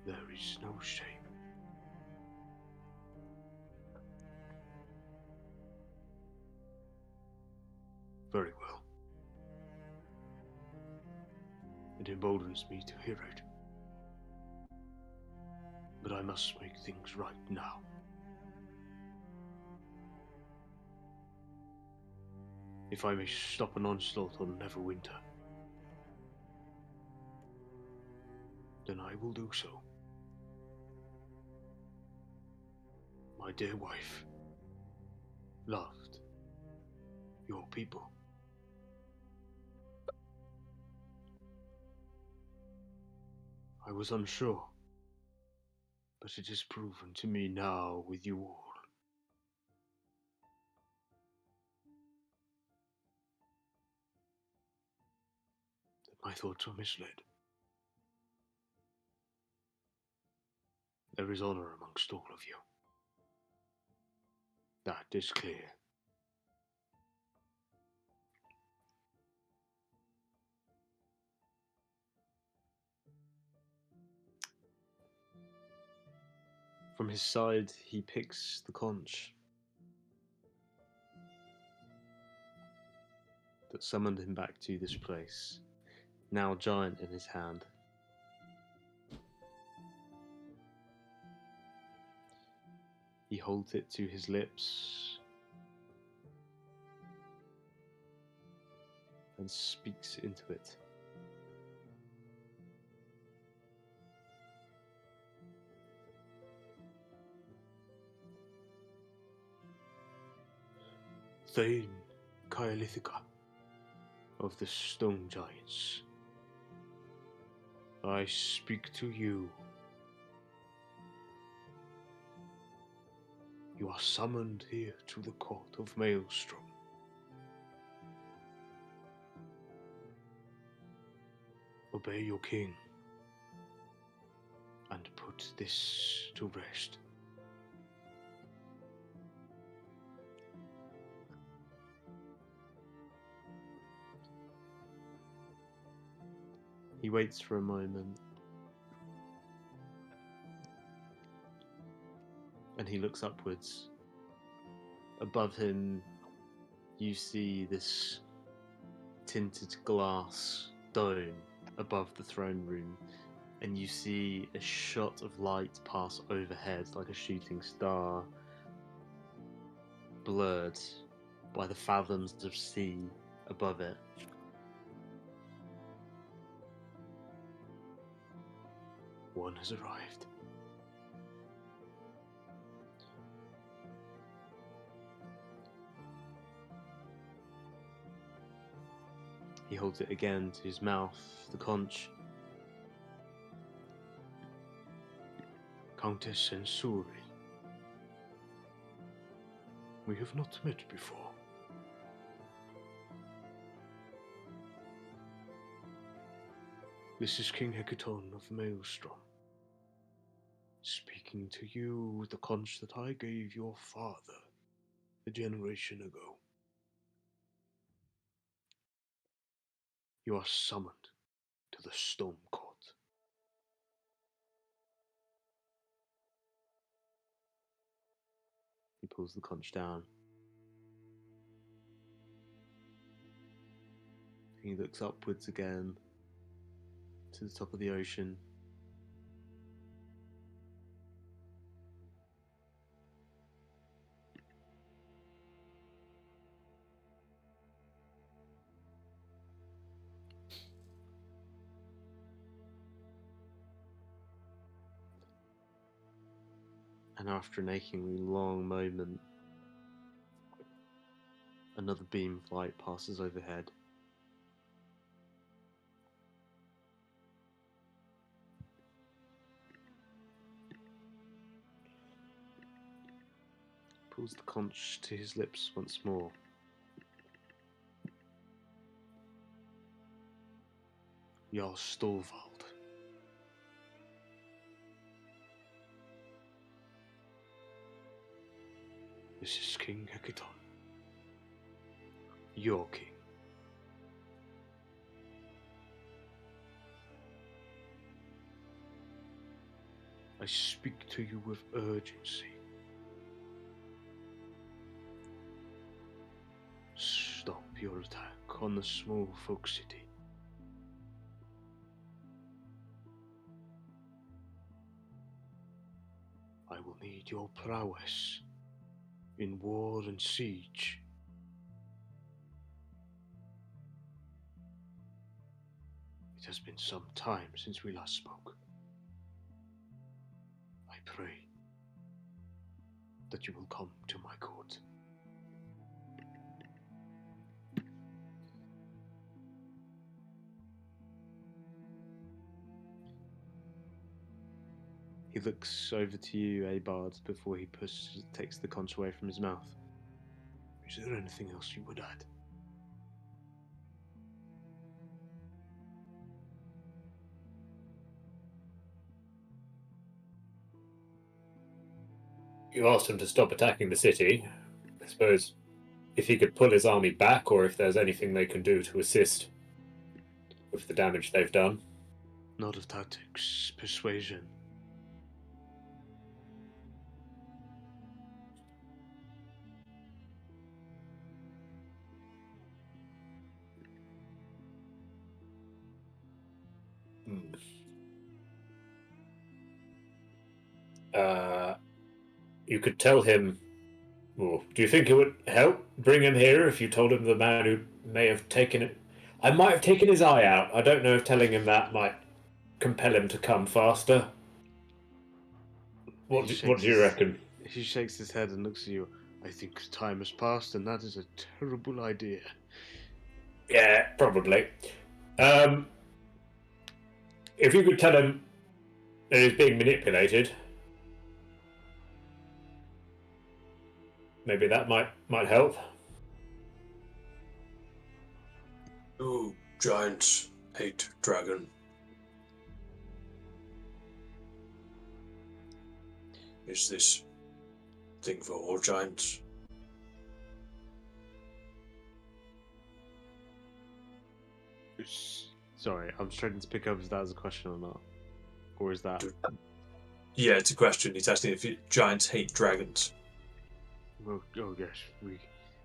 There is no shame. Very well. It emboldens me to hear it. But I must make things right now. If I may stop an onslaught on Neverwinter, then I will do so. My dear wife, loved your people. I was unsure, but it is proven to me now with you all. That my thoughts were misled. There is honor amongst all of you. That is clear. From his side, he picks the conch that summoned him back to this place, now giant in his hand. He holds it to his lips and speaks into it. Thane Kaelithika of the Stone Giants, I speak to you. You are summoned here to the court of Maelstrom. Obey your king and put this to rest. He waits for a moment, and he looks upwards. Above him, you see this tinted glass dome above the throne room, and you see a shot of light pass overhead like a shooting star, blurred by the fathoms of sea above it. One has arrived. He holds it again to his mouth, the conch. Countess Sensori. We have not met before. This is King Hecaton of Maelstrom, speaking to you with the conch that I gave your father a generation ago. You are summoned to the Storm Court. He pulls the conch down. He looks upwards again to the top of the ocean. And after an achingly long moment, another beam of light passes overhead. pulls the conch to his lips once more. Jarl Storvald. This is King Hecaton. Your king. I speak to you with urgency. Stop your attack on the small folk city. I will need your prowess in war and siege. It has been some time since we last spoke. I pray that you will come to my court. He looks over to you, Abard, before he takes the conch away from his mouth. Is there anything else you would add? You asked him to stop attacking the city. I suppose if he could pull his army back, or if there's anything they can do to assist with the damage they've done. Not of tactics, persuasion. You could tell him. Well, do you think it would help bring him here if you told him the man who may have taken it? I might have taken his eye out. I don't know if telling him that might compel him to come faster. What do you reckon? He shakes his head and looks at you. I think time has passed, and that is a terrible idea. Yeah, probably. If you could tell him that he's being manipulated, maybe that might help. Do giants hate dragon? Is this thing for all giants? Sorry, I'm struggling to pick up if that is a question or not. Or is that... Yeah, it's a question. He's asking if giants hate dragons. Oh yes,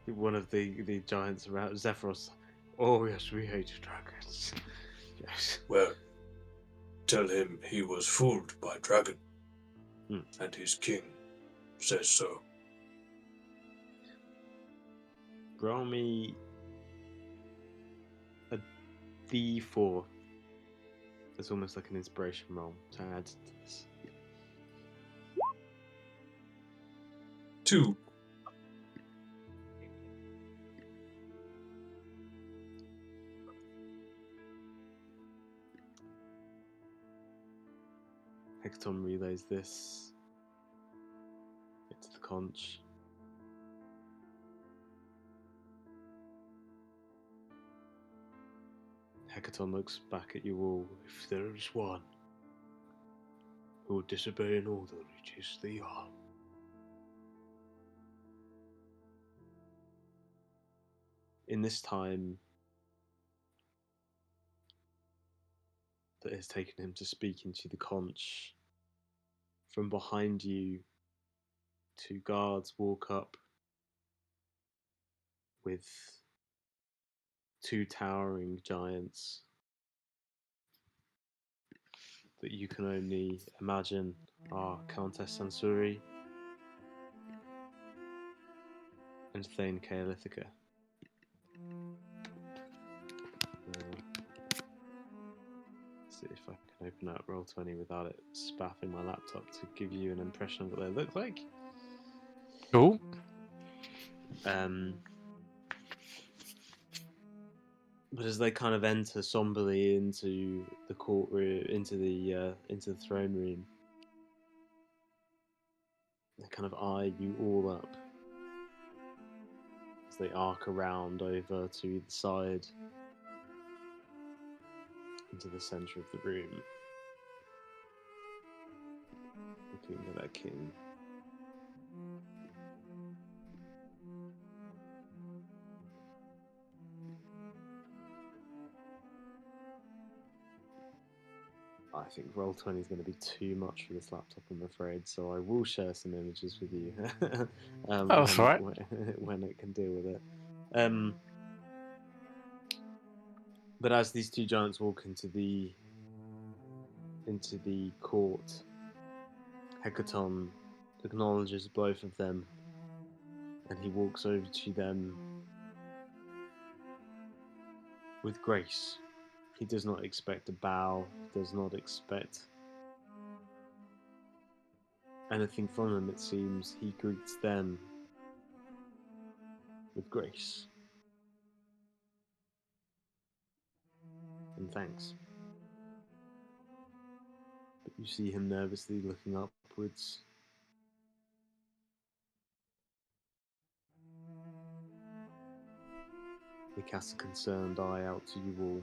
one of the giants around, Zephyros. Oh yes, we hate dragons. Yes. Well, tell him he was fooled by dragon, and his king says so. Roll me a D4. It's almost like an inspiration roll to add to this. 2. Hecaton relays this into the conch. Hecaton looks back at you all. If there is one who will disobey an order, it is the Jarl. In this time that has taken him to speak into the conch, from behind you, 2 guards walk up with 2 towering giants that you can only imagine are Countess Sansuri and Thane Kaelithika. See if I can open up Roll20 without it spaffing my laptop to give you an impression of what they look like. Cool. But as they kind of enter somberly into the courtroom, into the throne room, they kind of eye you all up they arc around over to either side into the center of the room. Looking at that king. I think Roll20 is going to be too much for this laptop, I'm afraid, so I will share some images with you That's right. when it can deal with it. But as these two giants walk into the court, Hecaton acknowledges both of them, and he walks over to them with grace. He does not expect a bow, does not expect anything from them, it seems. He greets them with grace and thanks. But you see him nervously looking upwards. He casts a concerned eye out to you all.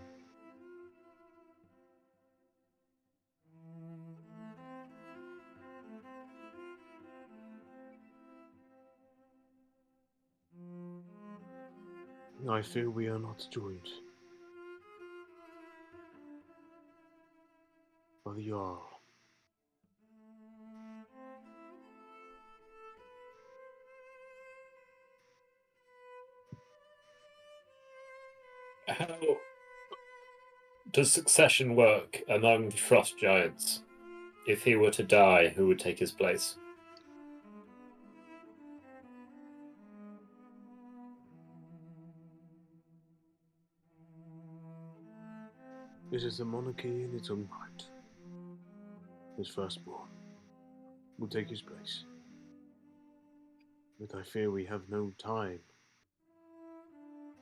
I fear we are not joined by the Jarl. How does succession work among the frost giants? If he were to die, who would take his place? It is a monarchy in its own right. His firstborn will take his place. But I fear we have no time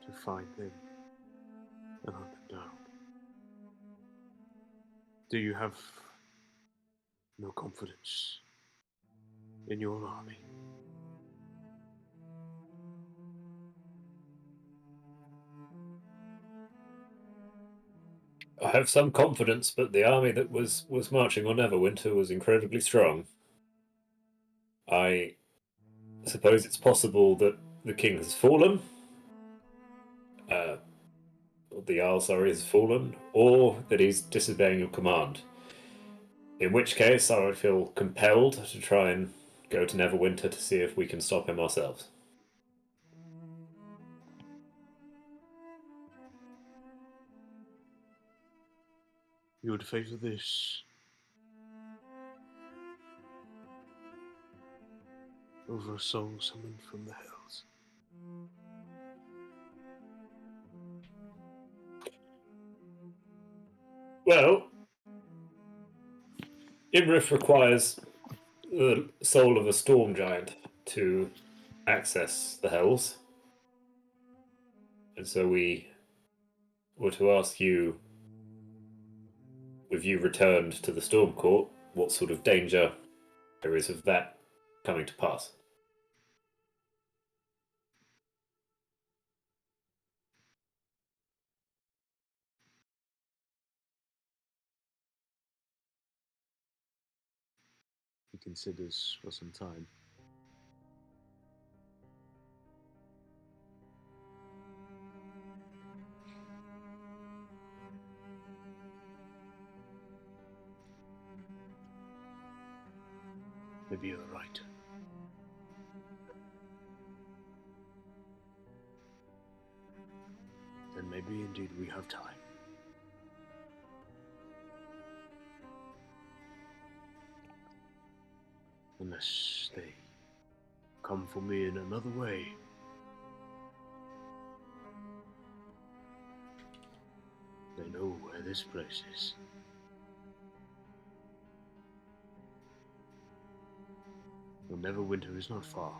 to find them and hunt them down. Do you have no confidence in your army? I have some confidence, but the army that was marching on Neverwinter was incredibly strong. I suppose it's possible that the king has fallen. The Jarl, has fallen, or that he's disobeying your command. In which case, I would feel compelled to try and go to Neverwinter to see if we can stop him ourselves. You would favour this over a soul summoned from the hells. Well, Imrith requires the soul of a storm giant to access the hells. And so we were to ask you, with you returned to the Storm Court, what sort of danger there is of that coming to pass. He considers for some time. Maybe you're right. Then maybe indeed we have time. Unless they come for me in another way. They know where this place is. And Neverwinter is not far.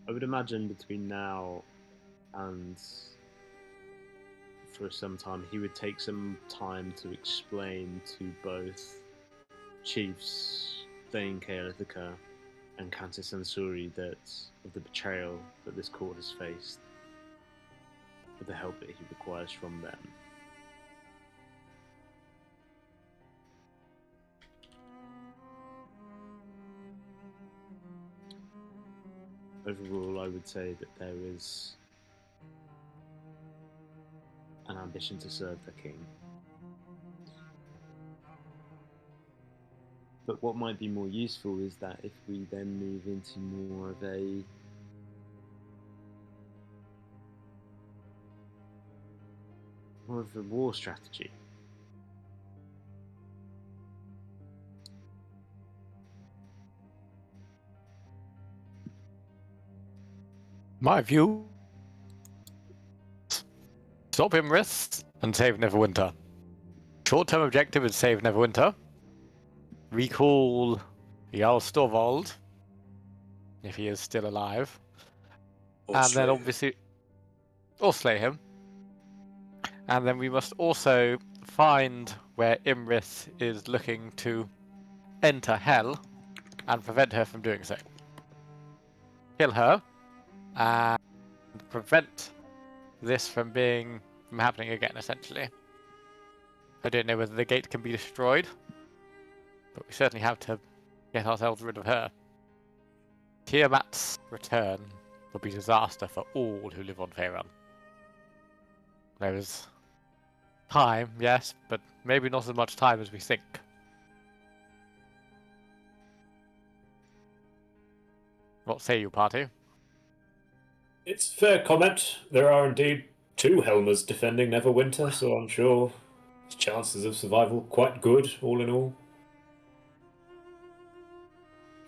I would imagine between now and for some time, he would take some time to explain to both Chiefs Thane Kael'theka and Countess Ansuri that of the betrayal that this court has faced, with the help that he requires from them. Overall, I would say that there is an ambition to serve the king. But what might be more useful is that if we then move into more of a war strategy. My view: stop Imrith and save Neverwinter. Short-term objective is save Neverwinter. Recall Jarl Storvald, if he is still alive. Or And slay then him. obviously... Or slay him. And then we must also find where Imrith is looking to enter Hell and prevent her from doing so. Kill her and prevent this from happening again, essentially. I don't know whether the gate can be destroyed, but we certainly have to get ourselves rid of her. Tiamat's return will be disaster for all who live on Faerun. There is time, yes, but maybe not as much time as we think. What say you, party? It's a fair comment. There are indeed 2 Helmers defending Neverwinter, so I'm sure his chances of survival quite good, all in all.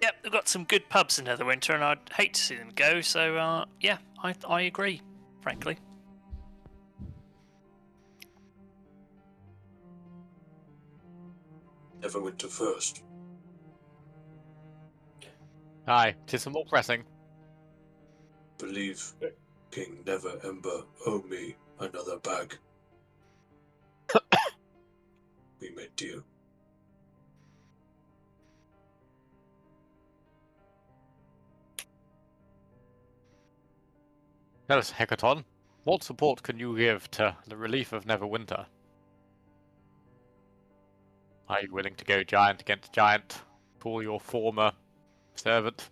Yep, they've got some good pubs in Neverwinter, and I'd hate to see them go. So yeah, I agree, frankly. Neverwinter first. Aye, 'tis some more pressing. Believe King Never Ember owe me another bag. We made deal. Tell us, Hecaton, what support can you give to the relief of Neverwinter? Are you willing to go giant against giant? Call your former servant?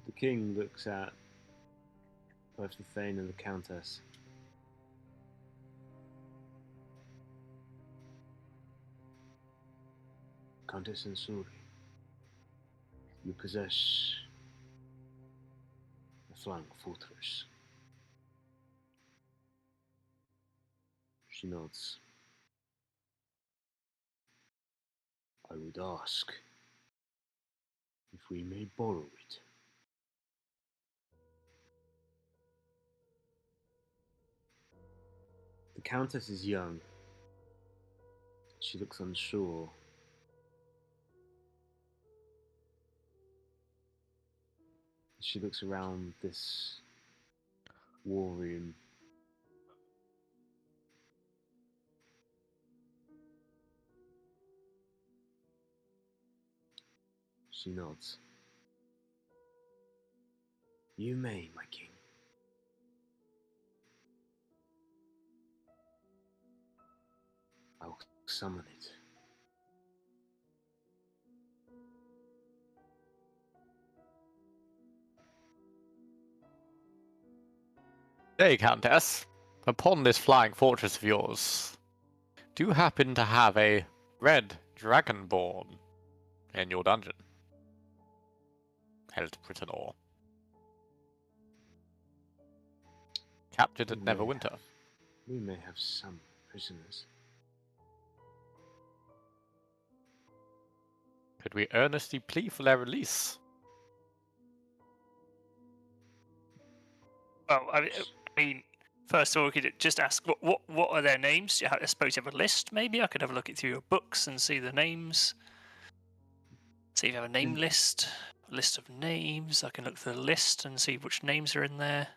The king looks at both the Thane and the Countess. Countess Ansuri, you possess a flying fortress. She nods. I would ask if we may borrow it. The Countess is young. She looks unsure. She looks around this war room. She nods. You may, my king. I will summon it. Hey, Countess. Upon this flying fortress of yours, do you happen to have a red dragonborn in your dungeon? Held prisoner. Captured at Neverwinter. We may have some prisoners. Could we earnestly plead for their release? Well, I mean, first of all, we could just ask what are their names? I suppose you have a list. Maybe I could have a look through your books and see the names. See if you have a name list. list of names. I can look through the list and see which names are in there.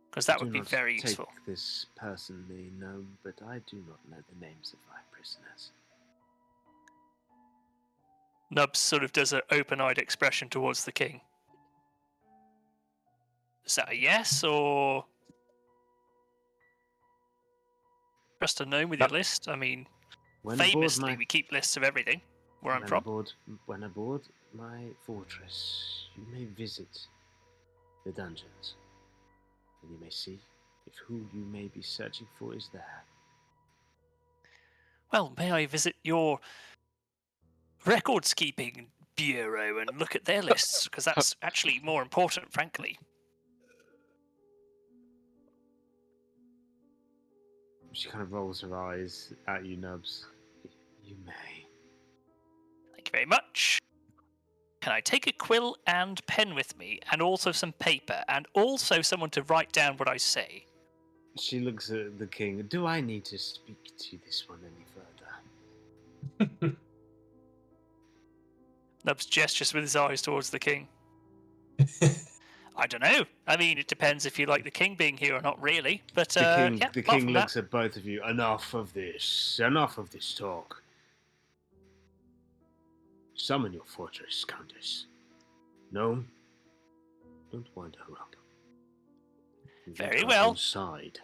Because that Do would be not very take useful. this personally, no, but I do not know the names of my prisoners. Nubs sort of does an open-eyed expression towards the king. Is that a yes, or just a no with your list? I mean, When aboard famously, my we keep lists of everything where I'm when from. aboard my fortress, you may visit the dungeons, and you may see if who you may be searching for is there. Well, may I visit your records-keeping bureau and look at their lists? Because that's actually more important, frankly. She kind of rolls her eyes at you, Nubs. You may. Thank you very much. Can I take a quill and pen with me, and also some paper, and also someone to write down what I say? She looks at the king. Do I need to speak to this one any further? Nubs gestures with his eyes towards the king. I don't know. I mean, it depends if you like the king being here or not, really. But The apart king from looks that, at both of you. Enough of this. Enough of this talk. Summon your fortress, Countess. No, don't wind her up. Very Her well. Inside.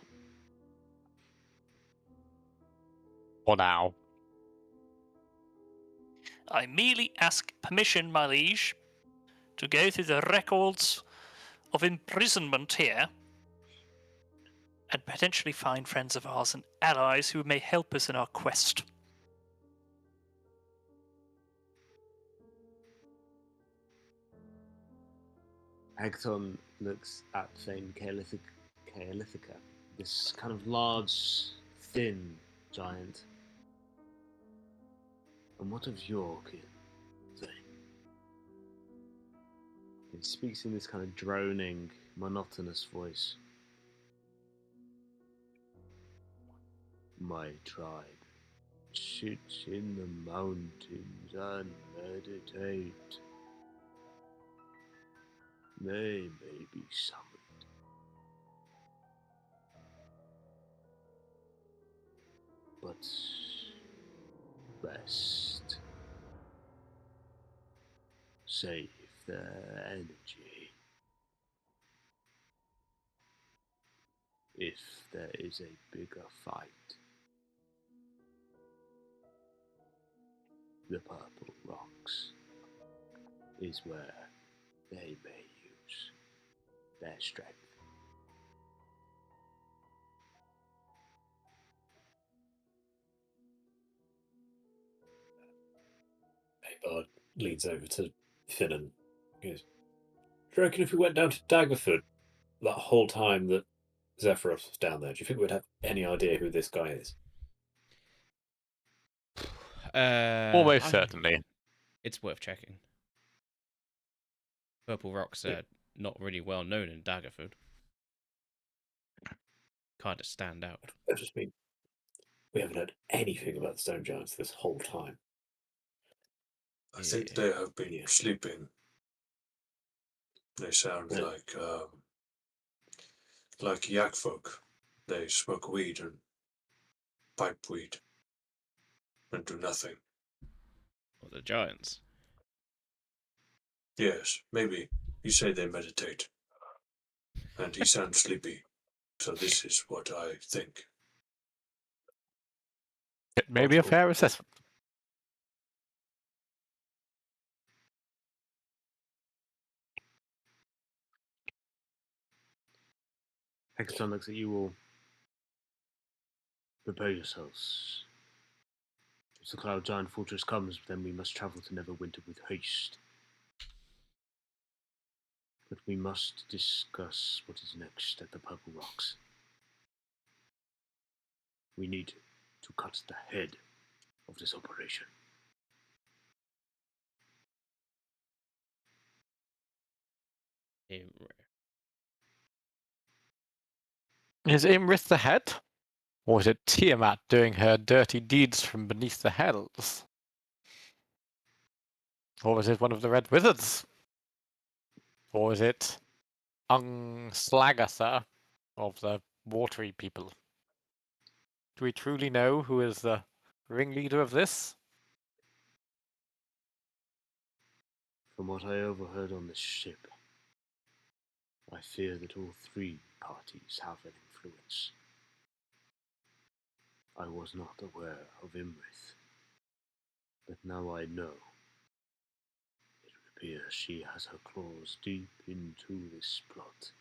For now. I merely ask permission, my liege, to go through the records of imprisonment here and potentially find friends of ours and allies who may help us in our quest. Agton looks at Thane Kaelithica, this kind of large, thin giant. And what of your kin, Thane? He speaks in this kind of droning, monotonous voice. My tribe sits in the mountains and meditate. They may be summoned. But best save their energy. If there is a bigger fight, the Purple Rocks is where they may use their strength. Aybard leans over to Finn and goes, do you reckon if we went down to Daggerford that whole time that Zephyros was down there, do you think we'd have any idea who this guy is? Almost certainly. It's worth checking. Purple Rocks are not really well known in Daggerford. Kind of stand out. I just mean, we haven't heard anything about the Stone Giants this whole time. I think they have been sleeping. They sound like yak folk. They smoke weed and pipe weed and do nothing. Or the giants. Yes, maybe. You say they meditate. And he sounds sleepy. So this is what I think. It may be a fair assessment. Hexaton looks at you all. Prepare yourselves. If the Cloud Giant Fortress comes, then we must travel to Neverwinter with haste. But we must discuss what is next at the Purple Rocks. We need to cut the head of this operation. Is Imrith the head? Or is it Tiamat doing her dirty deeds from beneath the hells? Or is it one of the Red Wizards? Or is it Slagasa of the watery people? Do we truly know who is the ringleader of this? From what I overheard on the ship, I fear that all three parties have an influence. I was not aware of Imrith, but now I know. It appears she has her claws deep into this plot.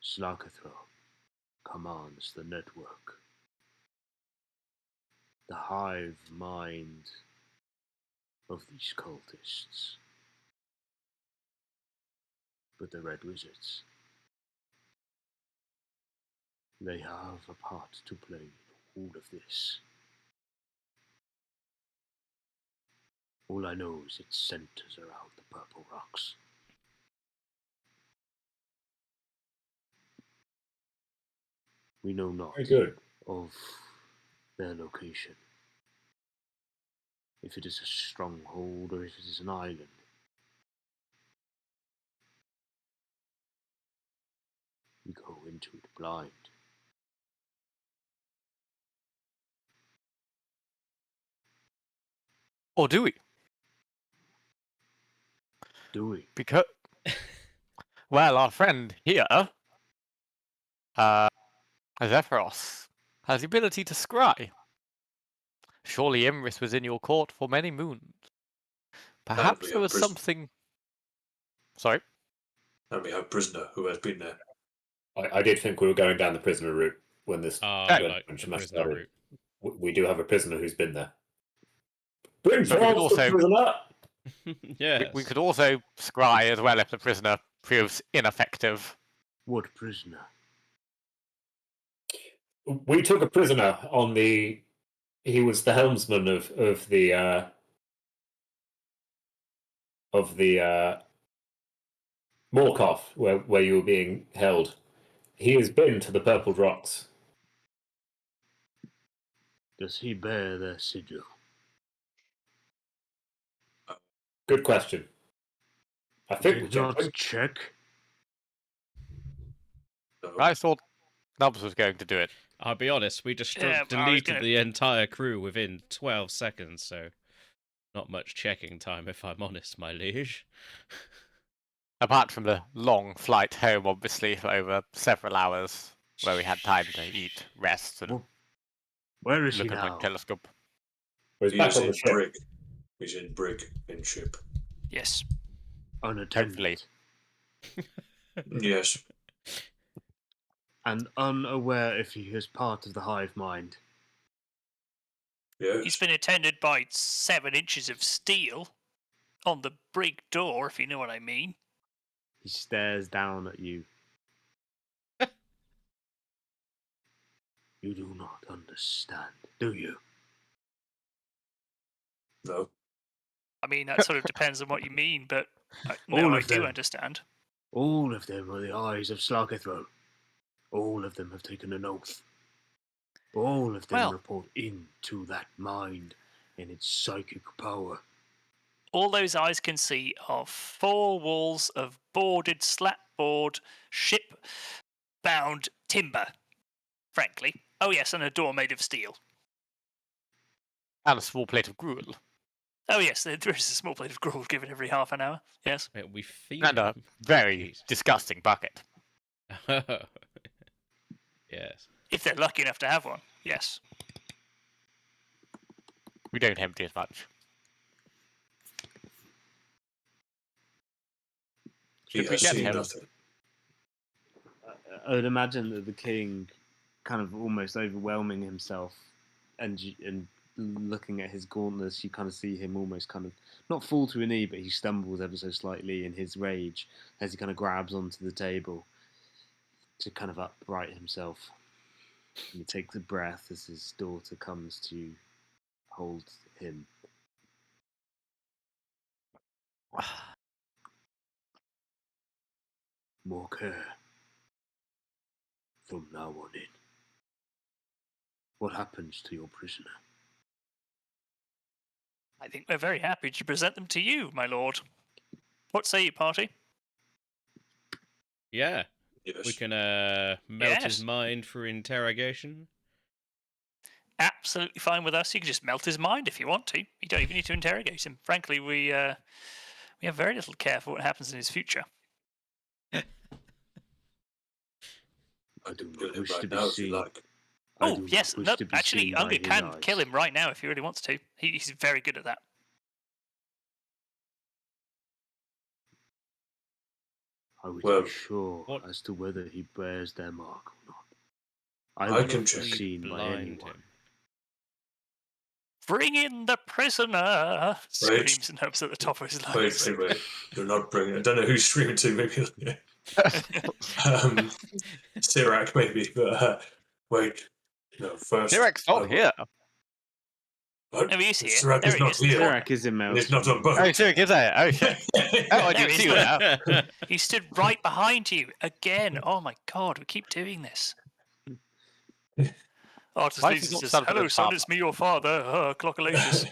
Slakathro commands the network. The hive mind of these cultists. But the Red Wizards, they have a part to play in all of this. All I know is it centers around the Purple Rocks. We know not Very good. of their location. If it is a stronghold or if it is an island. We go into it blind. Or do we? Do we? Because, well, our friend here, Zephyros, has the ability to scry. Surely Imrith was in your court for many moons. Perhaps we there have was prison. something. Sorry? And we have prisoner who has been there. I did think we were going down the prisoner route when this I when like the Shamash prisoner started. route. We do have a prisoner who's been there. Bring But we could forth the also- prisoner! Yes. We could also scry as well if the prisoner proves ineffective. What prisoner? We took a prisoner on the. He was the helmsman of the Morkov, where you were being held. He has been to the Purple Rocks. Does he bear their sigil? Good question. I think we Did checked not him. check. So, I thought Nubs was going to do it. I'll be honest, we just Yeah, but I was deleted gonna- the entire crew within 12 seconds, so not much checking time, if I'm honest, my liege. Apart from the long flight home, obviously, for over several hours, where we had time to eat, rest, and Well, where is he look at my now? telescope. He's he back is on the in ship. brig. He's in brig in ship. Yes. Unattended. Yes. And unaware if he is part of the hive mind. Yes. He's been attended by 7 inches of steel on the brig door, if you know what I mean. He stares down at you. You do not understand, do you? No. I mean, that sort of depends on what you mean, but no, All I of do them. understand. All of them are the eyes of Slakathro. All of them have taken an oath. All of them Well- report into that mind and its psychic power. All those eyes can see are 4 walls of boarded, slapboard, ship-bound timber, frankly. Oh yes, and a door made of steel. And a small plate of gruel. Oh yes, there is a small plate of gruel given every half an hour. Yes. Wait, we feed And a him. very Jesus. disgusting bucket. Yes. If they're lucky enough to have one. Yes. We don't empty as much. He Should we has get seen him? nothing. I would imagine that the king, kind of almost overwhelming himself, and looking at his gauntlets, you kind of see him almost kind of not fall to a knee, but he stumbles ever so slightly in his rage as he kind of grabs onto the table to kind of upright himself. And he takes a breath as his daughter comes to hold him. More care from now on in. What happens to your prisoner? I think we're very happy to present them to you, my lord. What say you, party? Yeah, Yes. we can melt his Yes. mind for interrogation. Absolutely fine with us. You can just melt his mind if you want to. You don't even need to interrogate him. Frankly, we have very little care for what happens in his future. I can kill him Wish to right be now if you seen. like. I Oh, do yes. wish No, to be actually, seen by Unger his can eyes. kill him right now if he really wants to. He's very good at that. I wish Well, to be sure what- as to whether he bears their mark or not. I I can wish to check. be We seen by blind anyone. him. Bring in the prisoner! Screams and hopes at the top of his lungs. Wait. You're not bringing. I don't know who's screaming to. Maybe Sirac, maybe. But wait. No, first. Dirac's not here. What? No, he is here. Sirac There is he not is. here. Sirac is in And he's not on Maelstrom. Oh, boat. Sirak is there. Oh, shit. Oh, I There didn't he see is. you now. He stood right behind you again. Oh my god, we keep doing this. Artus Why is leaves he and not says, standing at "Hello, the son, top?" it's me, your father. Clockalacious."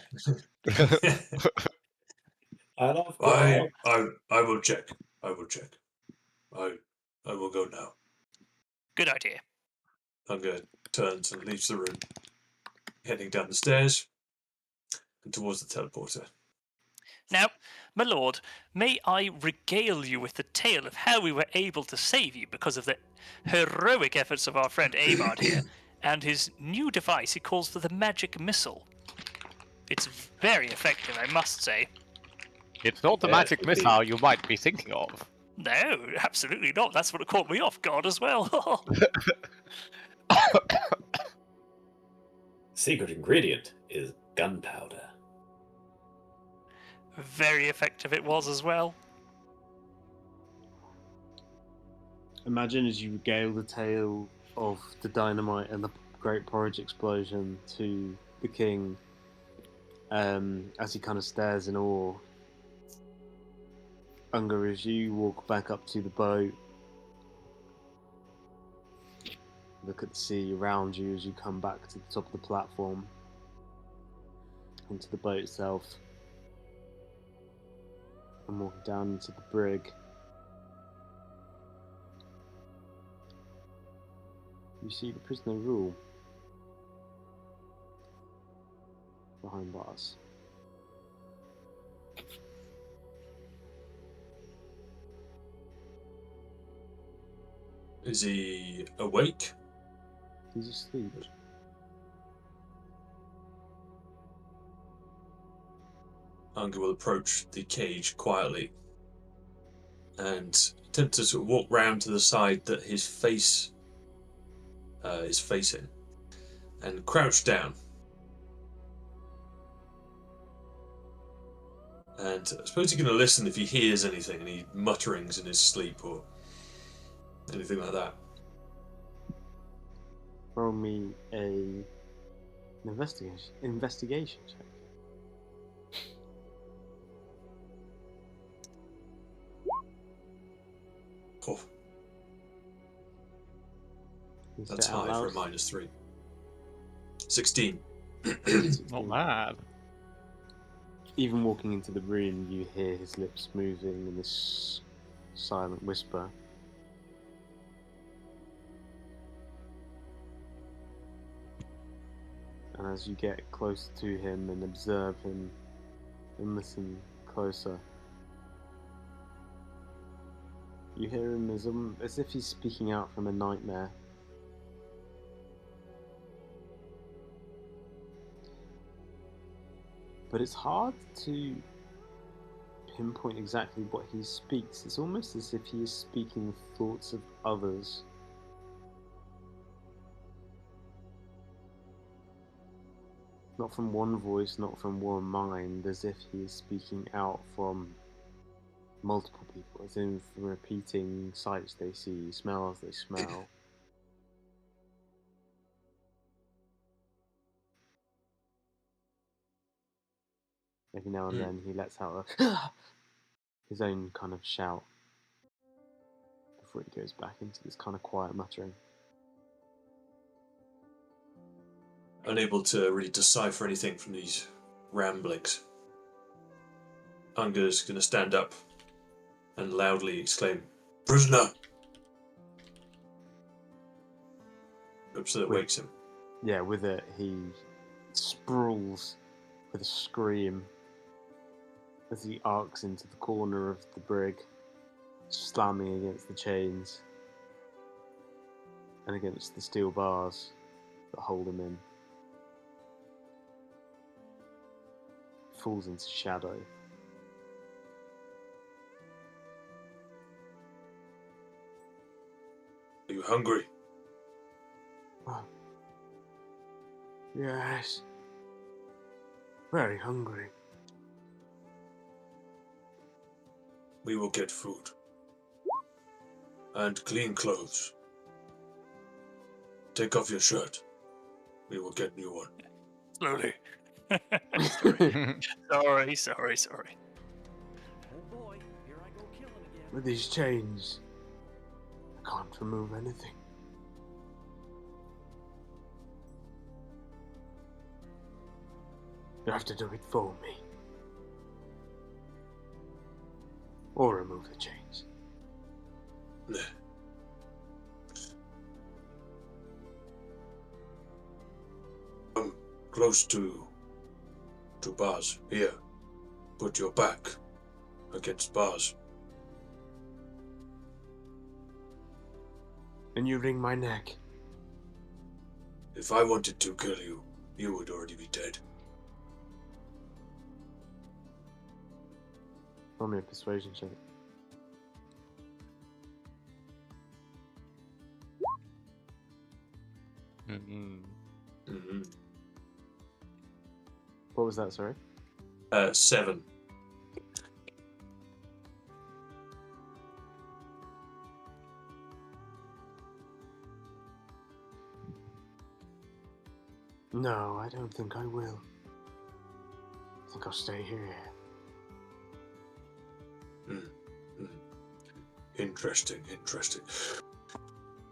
And I've got I will check. I will check. I will go now. Good idea. Unger turns and leaves the room, heading down the stairs and towards the teleporter. Now, my lord, may I regale you with the tale of how we were able to save you because of the heroic efforts of our friend Abard here and his new device he calls for the magic missile. It's very effective, I must say. It's not the magic indeed. missile you might be thinking of. No, absolutely not. That's what caught me off guard as well. secret ingredient is gunpowder. Very effective it was as well. Imagine as you regale the tale of the dynamite and the great porridge explosion to the king, as he kind of stares in awe. Unger, as you walk back up to the boat, look at the sea around you as you come back to the top of the platform, into the boat itself, and walk down into the brig. You see the prisoner rule behind bars. Is he awake? He's asleep. Unger will approach the cage quietly and attempt to sort of walk round to the side that his face is facing and crouch down. And I suppose you're going to listen if he hears anything, any mutterings in his sleep or anything like that. Roll me an investigation check. Oh, You that's say out high for a loud. -3. 16. Not bad. Even walking into the room, you hear his lips moving in this silent whisper. And as you get closer to him and observe him and listen closer, you hear him as if he's speaking out from a nightmare. But it's hard to pinpoint exactly what he speaks. It's almost as if he is speaking the thoughts of others. Not from one voice, not from one mind, as if he is speaking out from multiple people, as in from repeating sights they see, smells they smell. Every now and then he lets out his own kind of shout before he goes back into this kind of quiet muttering. Unable to really decipher anything from these ramblings. Unger's going to stand up and loudly exclaim, "Prisoner!" So that wakes him. Yeah, with it, he sprawls with a scream as he arcs into the corner of the brig, slamming against the chains and against the steel bars that hold him in. Falls into shadow. Are you hungry? Oh. Yes. Very hungry. We will get food. And clean clothes. Take off your shirt. We will get new one. Slowly. Sorry. Oh boy, here I go killing again. With these chains, I can't remove anything. You have to do it for me. Or remove the chains. Come close to bars. Here. Put your back against bars. And you wring my neck. If I wanted to kill you, you would already be dead. Roll me a persuasion check. Mm-hmm. What was that, sorry? 7. No, I don't think I will. I think I'll stay here. Interesting.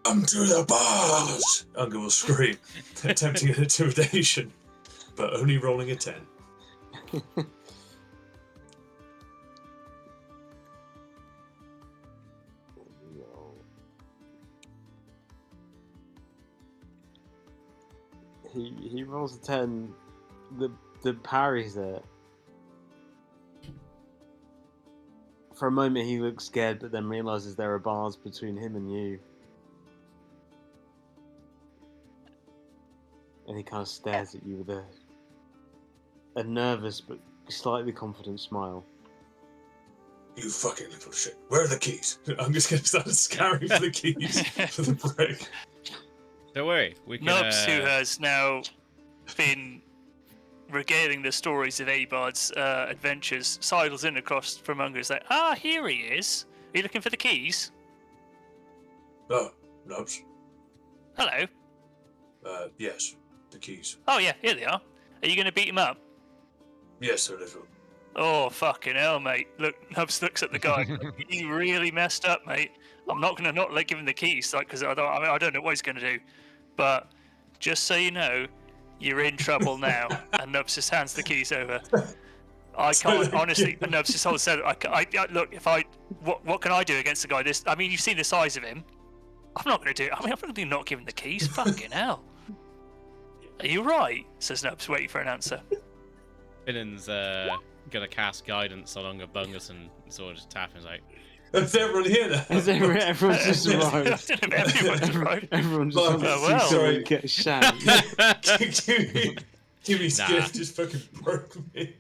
Come to the bars! Unger will scream, attempting an intimidation, but only rolling a 10. No. He rolls a 10. The parry's there. For a moment he looks scared, but then realizes there are bars between him and you. And he kind of stares at you with a nervous but slightly confident smile. You fucking little shit. Where are the keys? I'm just going to start scouring for the keys for the break. Don't worry, we can. Nubs, who has now been regaling the stories of Abard's adventures, sidles in across from Unger's like, here he is. Are you looking for the keys? Oh, Nubs. Hello. Yes, the keys. Oh yeah, here they are. Are you going to beat him up? Yes, a little. Oh, fucking hell, mate. Look, Nubs looks at the guy. You really messed up, mate. I'm not going to not give him the keys, because I don't know what he's going to do. But just so you know, you're in trouble now. And Nubs just hands the keys over. I can't, honestly, Nubs just holds said, look, what can I do against the guy? You've seen the size of him. I'm not going to do it. I'm not going to not give him the keys. Fucking hell. Are you right? Says Nubs, waiting for an answer. Finnan's gonna cast guidance on Unger Bungus and sort of just tap him like. Is everyone here now? Everyone's just arrived. Everyone's arrived. Everyone just wants to see well. someone get shanked. Jimmy's Nah. gift just fucking broke me.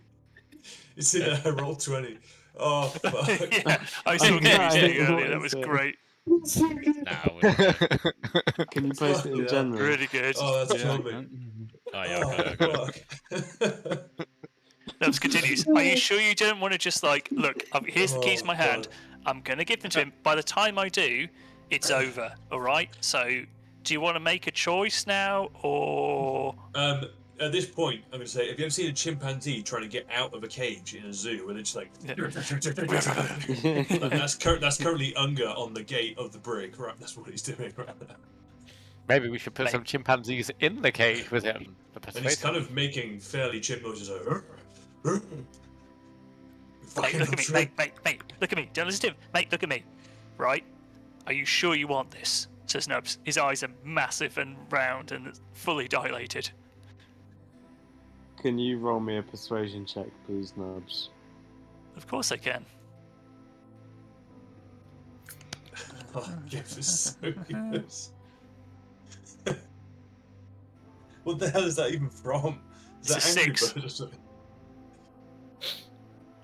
It's in a roll 20. Oh, fuck. Yeah, I saw Jimmy's thing What earlier. That is was it? great. Can you post it in Yeah. general? Really good. Oh, that's killing me. Oh yeah, Oh, I got it. fuck. Nubs continues. Are you sure you don't want to just look, here's the keys in my hand. God. I'm going to give them to him. By the time I do, it's over. All right? So, do you want to make a choice now, or... At this point, I'm going to say, have you ever seen a chimpanzee trying to get out of a cage in a zoo and it's like... that's currently Unger on the gate of the brig. Right, that's what he's doing right now. Maybe we should put some chimpanzees in the cage with him. And he's kind of making fairly chimp noises like... Fucking look at me, trip. mate, look at me. Don't listen to him. Mate, look at me. Right? Are you sure you want this? Says Nubs. His eyes are massive and round and fully dilated. Can you roll me a persuasion check, please, Nubs? Of course I can. Oh, Jeff is so good. What the hell is that even from? Is It's that a Angry 6. Bird or something?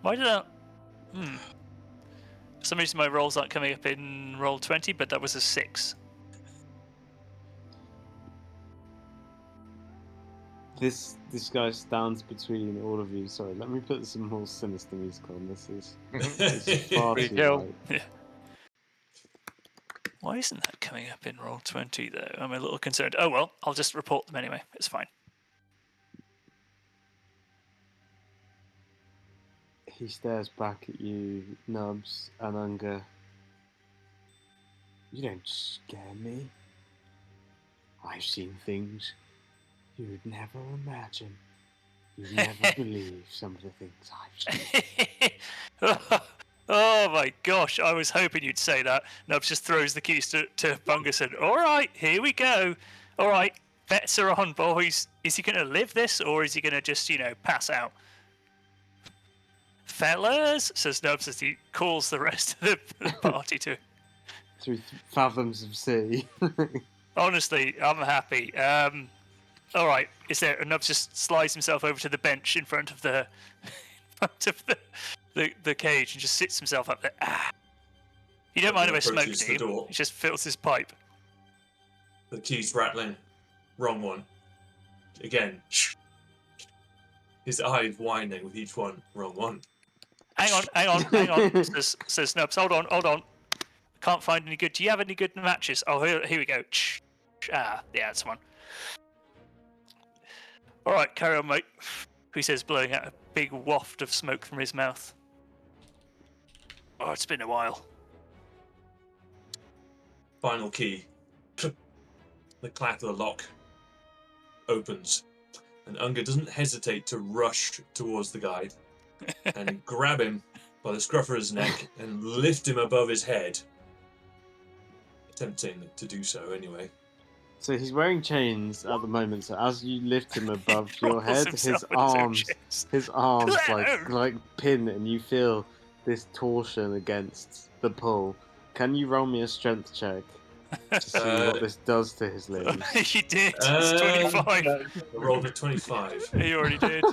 Why did that? For some reason my rolls aren't coming up in roll 20, but that was a 6. This guy stands between all of you. Sorry, let me put some more sinister music on. This is far There too you go. light. Why isn't that coming up in roll 20 though? I'm a little concerned. Oh well, I'll just report them anyway. It's fine. He stares back at you, Nubs and Unger. You don't scare me. I've seen things you'd never imagine. You'd never believe some of the things I've seen. Oh my gosh, I was hoping you'd say that. Nubs just throws the keys to Bungus and, alright, here we go. Alright, bets are on, boys. Is he going to live this, or is he going to just, pass out? Fellas, says Nubs as he calls the rest of the party to. Through fathoms of sea. Honestly, I'm happy. Alright, is there... Nubs just slides himself over to the bench in front of the... the cage and just sits himself up there. You don't mind if I smoke, Approaches do the you? door. He just fills his pipe. The key's rattling. Wrong one. Again. His eyes widening with each one. Wrong one. Hang on, says Nubs. Hold on. Can't find any good. Do you have any good matches? Oh, here we go. Yeah, that's one. Alright, carry on, mate. He says, blowing out a big waft of smoke from his mouth. Oh, it's been a while. Final key. The clack of the lock opens. And Unger doesn't hesitate to rush towards the guide and grab him by the scruff of his neck and lift him above his head. Attempting to do so anyway. So he's wearing chains at the moment, so as you lift him above your Rolls head, himself with his own chest. his arms like pin, and you feel this torsion against the pull. Can you roll me a strength check to see what this does to his limbs? You did. It's 25. I rolled a 25. You already did.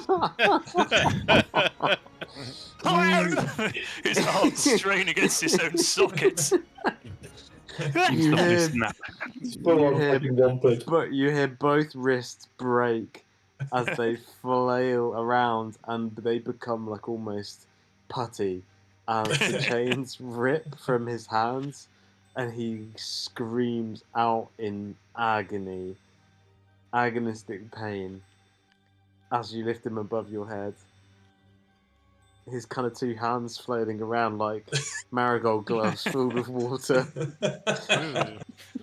His arms strain against his own sockets. You hear, Full on fucking wampered. but you hear both wrists break as they flail around, and they become like almost putty as the chains rip from his hands, and he screams out in agony, agonistic pain, as you lift him above your head. His kind of two hands floating around like marigold gloves filled with water.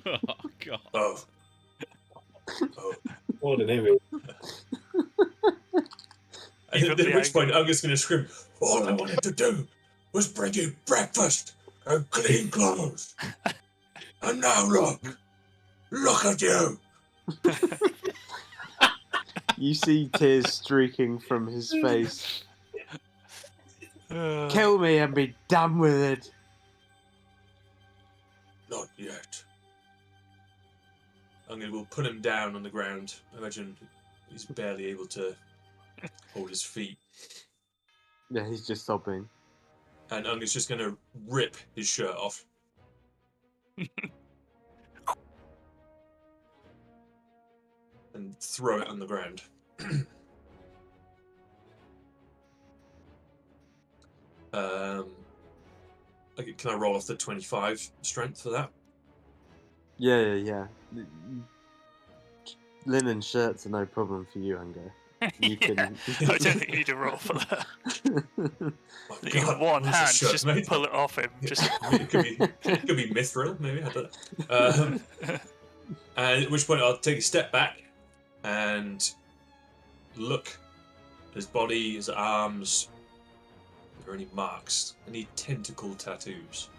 Oh god. Oh. What an image. And at which point Unger's going to scream, all I wanted to do was bring you breakfast and clean clothes. And now look at you. You see tears streaking from his face. Kill me and be done with it. Not yet. Unger will put him down on the ground. I imagine he's barely able to hold his feet. Yeah, he's just sobbing. And Unger's just going to rip his shirt off. And throw it on the ground. Okay, can I roll off the 25 strength for that? Yeah. Linen shirts are no problem for you, Unger. You Yeah, can. I don't think you need to roll for that. My You can God, one what's hand this shirt just made pull of? it off him. Just it could be mithril, maybe. I don't know. And at which point I'll take a step back and look at his body, his arms, there any marks? Any tentacle tattoos?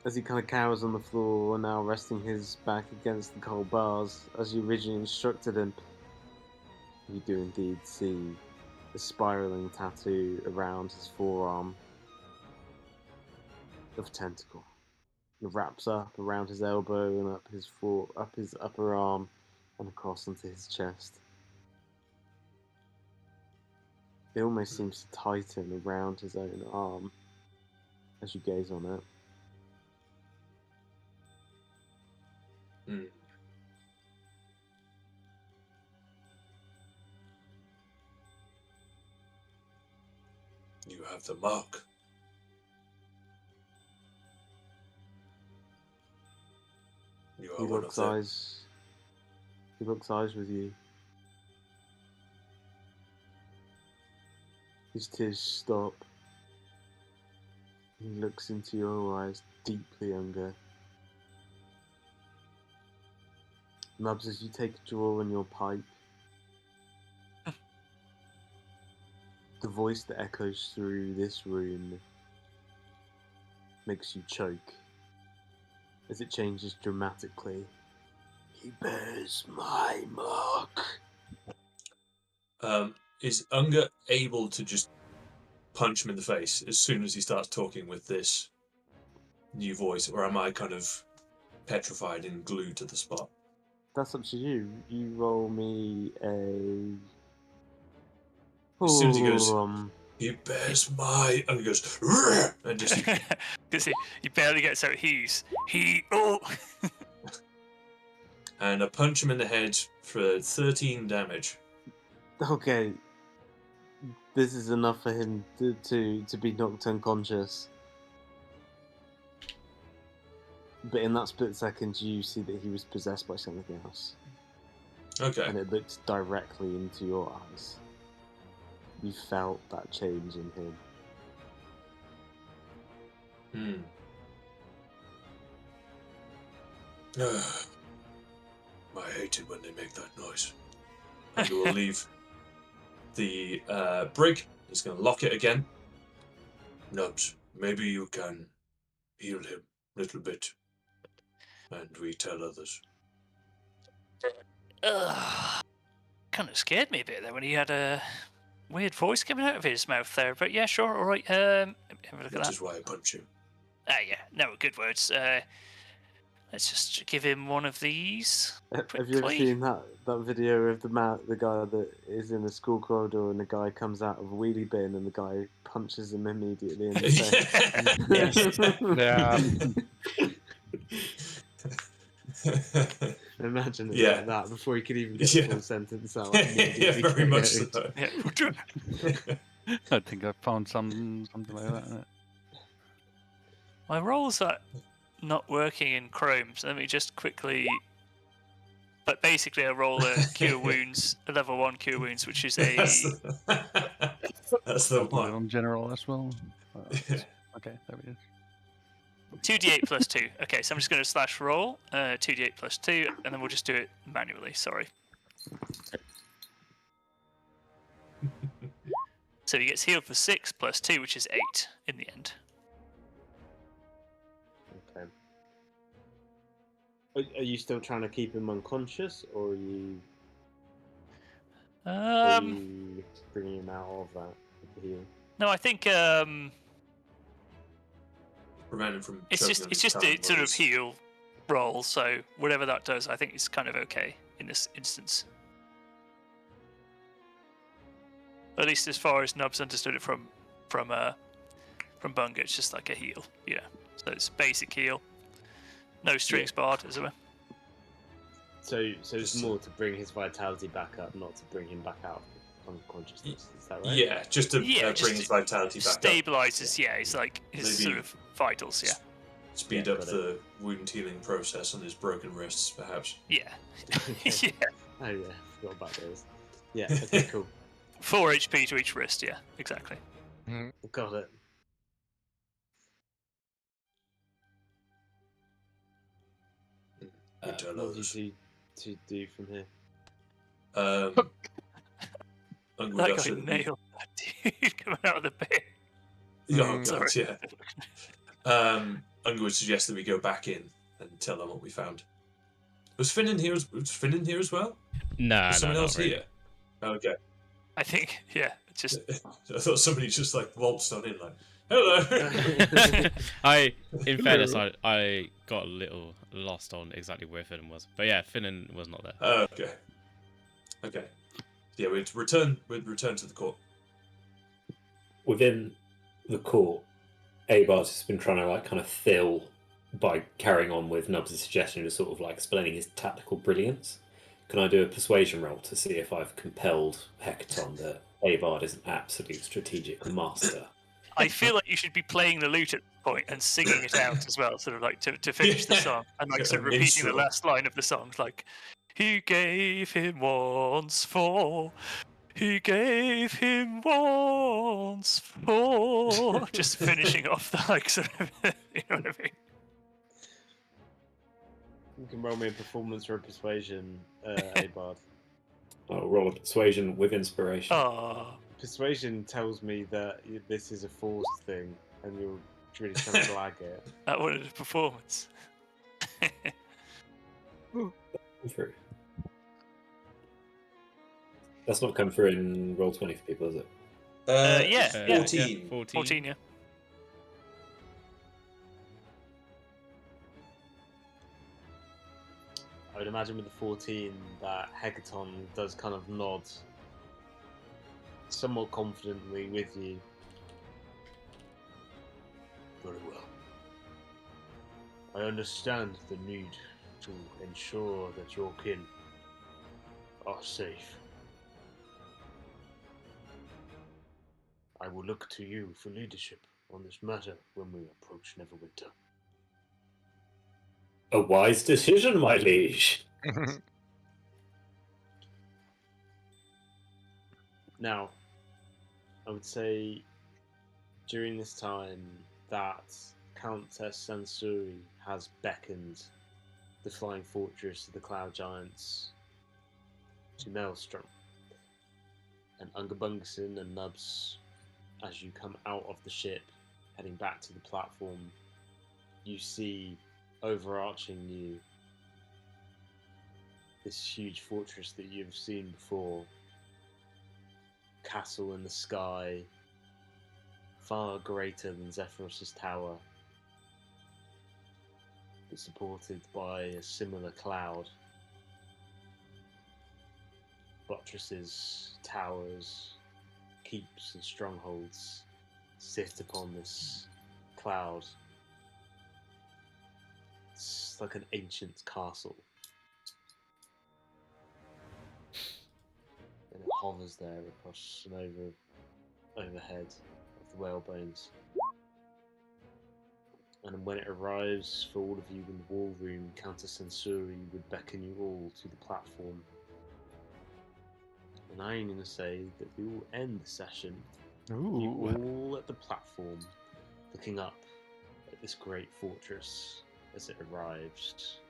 As he kind of cowers on the floor, now resting his back against the cold bars, as you originally instructed him, you do indeed see the spiraling tattoo around his forearm of a tentacle. It wraps up around his elbow and up his upper arm and across onto his chest. It almost seems to tighten around his own arm as you gaze on it. Hmm. You have the mark. You are He one of looks them. eyes. He looks eyes with you. His tears stop. He looks into your eyes deeply, Unger. Nubs, as you take a draw on your pipe, the voice that echoes through this room makes you choke as it changes dramatically. He bears my mark. Is Unger able to just punch him in the face as soon as he starts talking with this new voice, or am I kind of petrified and glued to the spot? That's up to you. You roll me a. As soon as he goes, he bears my, and he goes, "Rrr!" and just Because he barely gets out oh. and I punch him in the head for 13 damage. Okay. This is enough for him to be knocked unconscious. But in that split second, you see that he was possessed by something else. Okay. And it looked directly into your eyes. You felt that change in him. I hate it when they make that noise. And we will leave the brig. He's going to lock it again. Nubs, maybe you can heal him a little bit. And we tell others. Kind of scared me a bit there when he had a weird voice coming out of his mouth there. But yeah, sure, all right. Have a look at Which that. is why I punch him. Yeah, no, good words. Let's just give him one of these. Have you ever seen that video of the guy that is in the school corridor and the guy comes out of a wheelie bin and the guy punches him immediately in the face? Imagine it like that before he could even get the full sentence out. Very much so. I think I found something like that. My rolls are not working in Chrome, so let me just quickly. But basically, I roll a Cure Wounds, a level 1 Cure Wounds, which is a. That's the one. On general as well. Okay, there we go. 2d8 plus 2. Okay, so I'm just going to slash roll 2d8 plus 2, and then we'll just do it manually. Sorry. So he gets healed for 6 plus 2, which is 8 in the end. Okay. Are you still trying to keep him unconscious, or are you? Are you bringing him out of that with the heal? No, I think prevent him from. It's just a sort of heal roll, so whatever that does, I think it's kind of okay in this instance. At least as far as Nubs understood it from Bunga, it's just like a heal, So it's basic heal, no strings barred, as it were. So it's more to bring his vitality back up, not to bring him back out of unconsciousness. Is that right? Yeah, just to bring his vitality back up. Stabilizes, it's like his Maybe sort of vitals, Speed up the wound healing process on his broken wrists, perhaps. Yeah. Yeah. Oh yeah, forgot about those. Yeah, okay, cool. 4 HP to each wrist, yeah, exactly. Got it. What do you do from here? That guy nailed that dude coming out of the pit. Oh God, yeah. Unger would suggest that we go back in and tell them what we found. Was Finn in here? Was Finn in here as well? Nah, Was no, someone not else really. here? Okay. I think, yeah, just I thought somebody just like waltzed on in, like, hello. In fairness, I got a little lost on exactly where Finn was, but yeah, Finn was not there. Okay. Yeah, we'd return to the court. Within the court, Abart has been trying to like kind of fill by carrying on with Nubs' suggestion of sort of like explaining his tactical brilliance. Can I do a persuasion roll to see if I've compelled Hecaton that Abard is an absolute strategic master? I feel like you should be playing the lute at this point and singing it out as well, sort of like to finish the song, and like sort of repeating the last line of the song, like he gave him once for, he gave him once for, just finishing off the like sort of, you know what I mean? You can roll me a performance or a persuasion, Abard. I'll roll a persuasion with inspiration. Oh, Persuasion tells me that this is a forced thing, and you're really trying to flag it. that wanted a performance. Through. That's not come through in Roll20 for people, is it? Yeah, 14. Yeah, 14, yeah. I would imagine with the 14 that Hecaton does kind of nod somewhat confidently with you. Very well. I understand the need to ensure that your kin are safe. I will look to you for leadership on this matter when we approach Neverwinter. A wise decision, my liege. Now, I would say during this time that Countess Sansuri has beckoned the Flying Fortress of the Cloud Giants to Maelstrom. And Ungabungson and Nubs, as you come out of the ship, heading back to the platform, you see overarching you this huge fortress that you've seen before. Castle in the sky, far greater than Zephyros's tower, but supported by a similar cloud. Buttresses, towers, keeps and strongholds sit upon this cloud. It's like an ancient castle. And it hovers there across and overhead of the whalebones. And when it arrives for all of you in the wall room, Countess Sansuri would beckon you all to the platform. And I'm going to say that we will end the session you all at the platform, looking up at this great fortress as it arrives.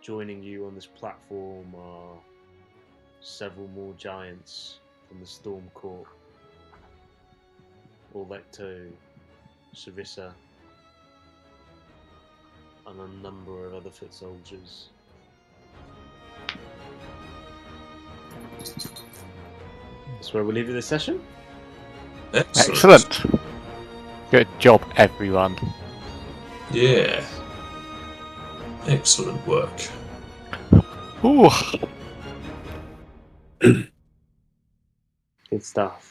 Joining you on this platform are several more giants from the Storm Court. Orlecto, Sarissa, and a number of other foot soldiers. That's where we'll leave it this session. Excellent. Good job, everyone. Yeah. Excellent work. Ooh. Good stuff.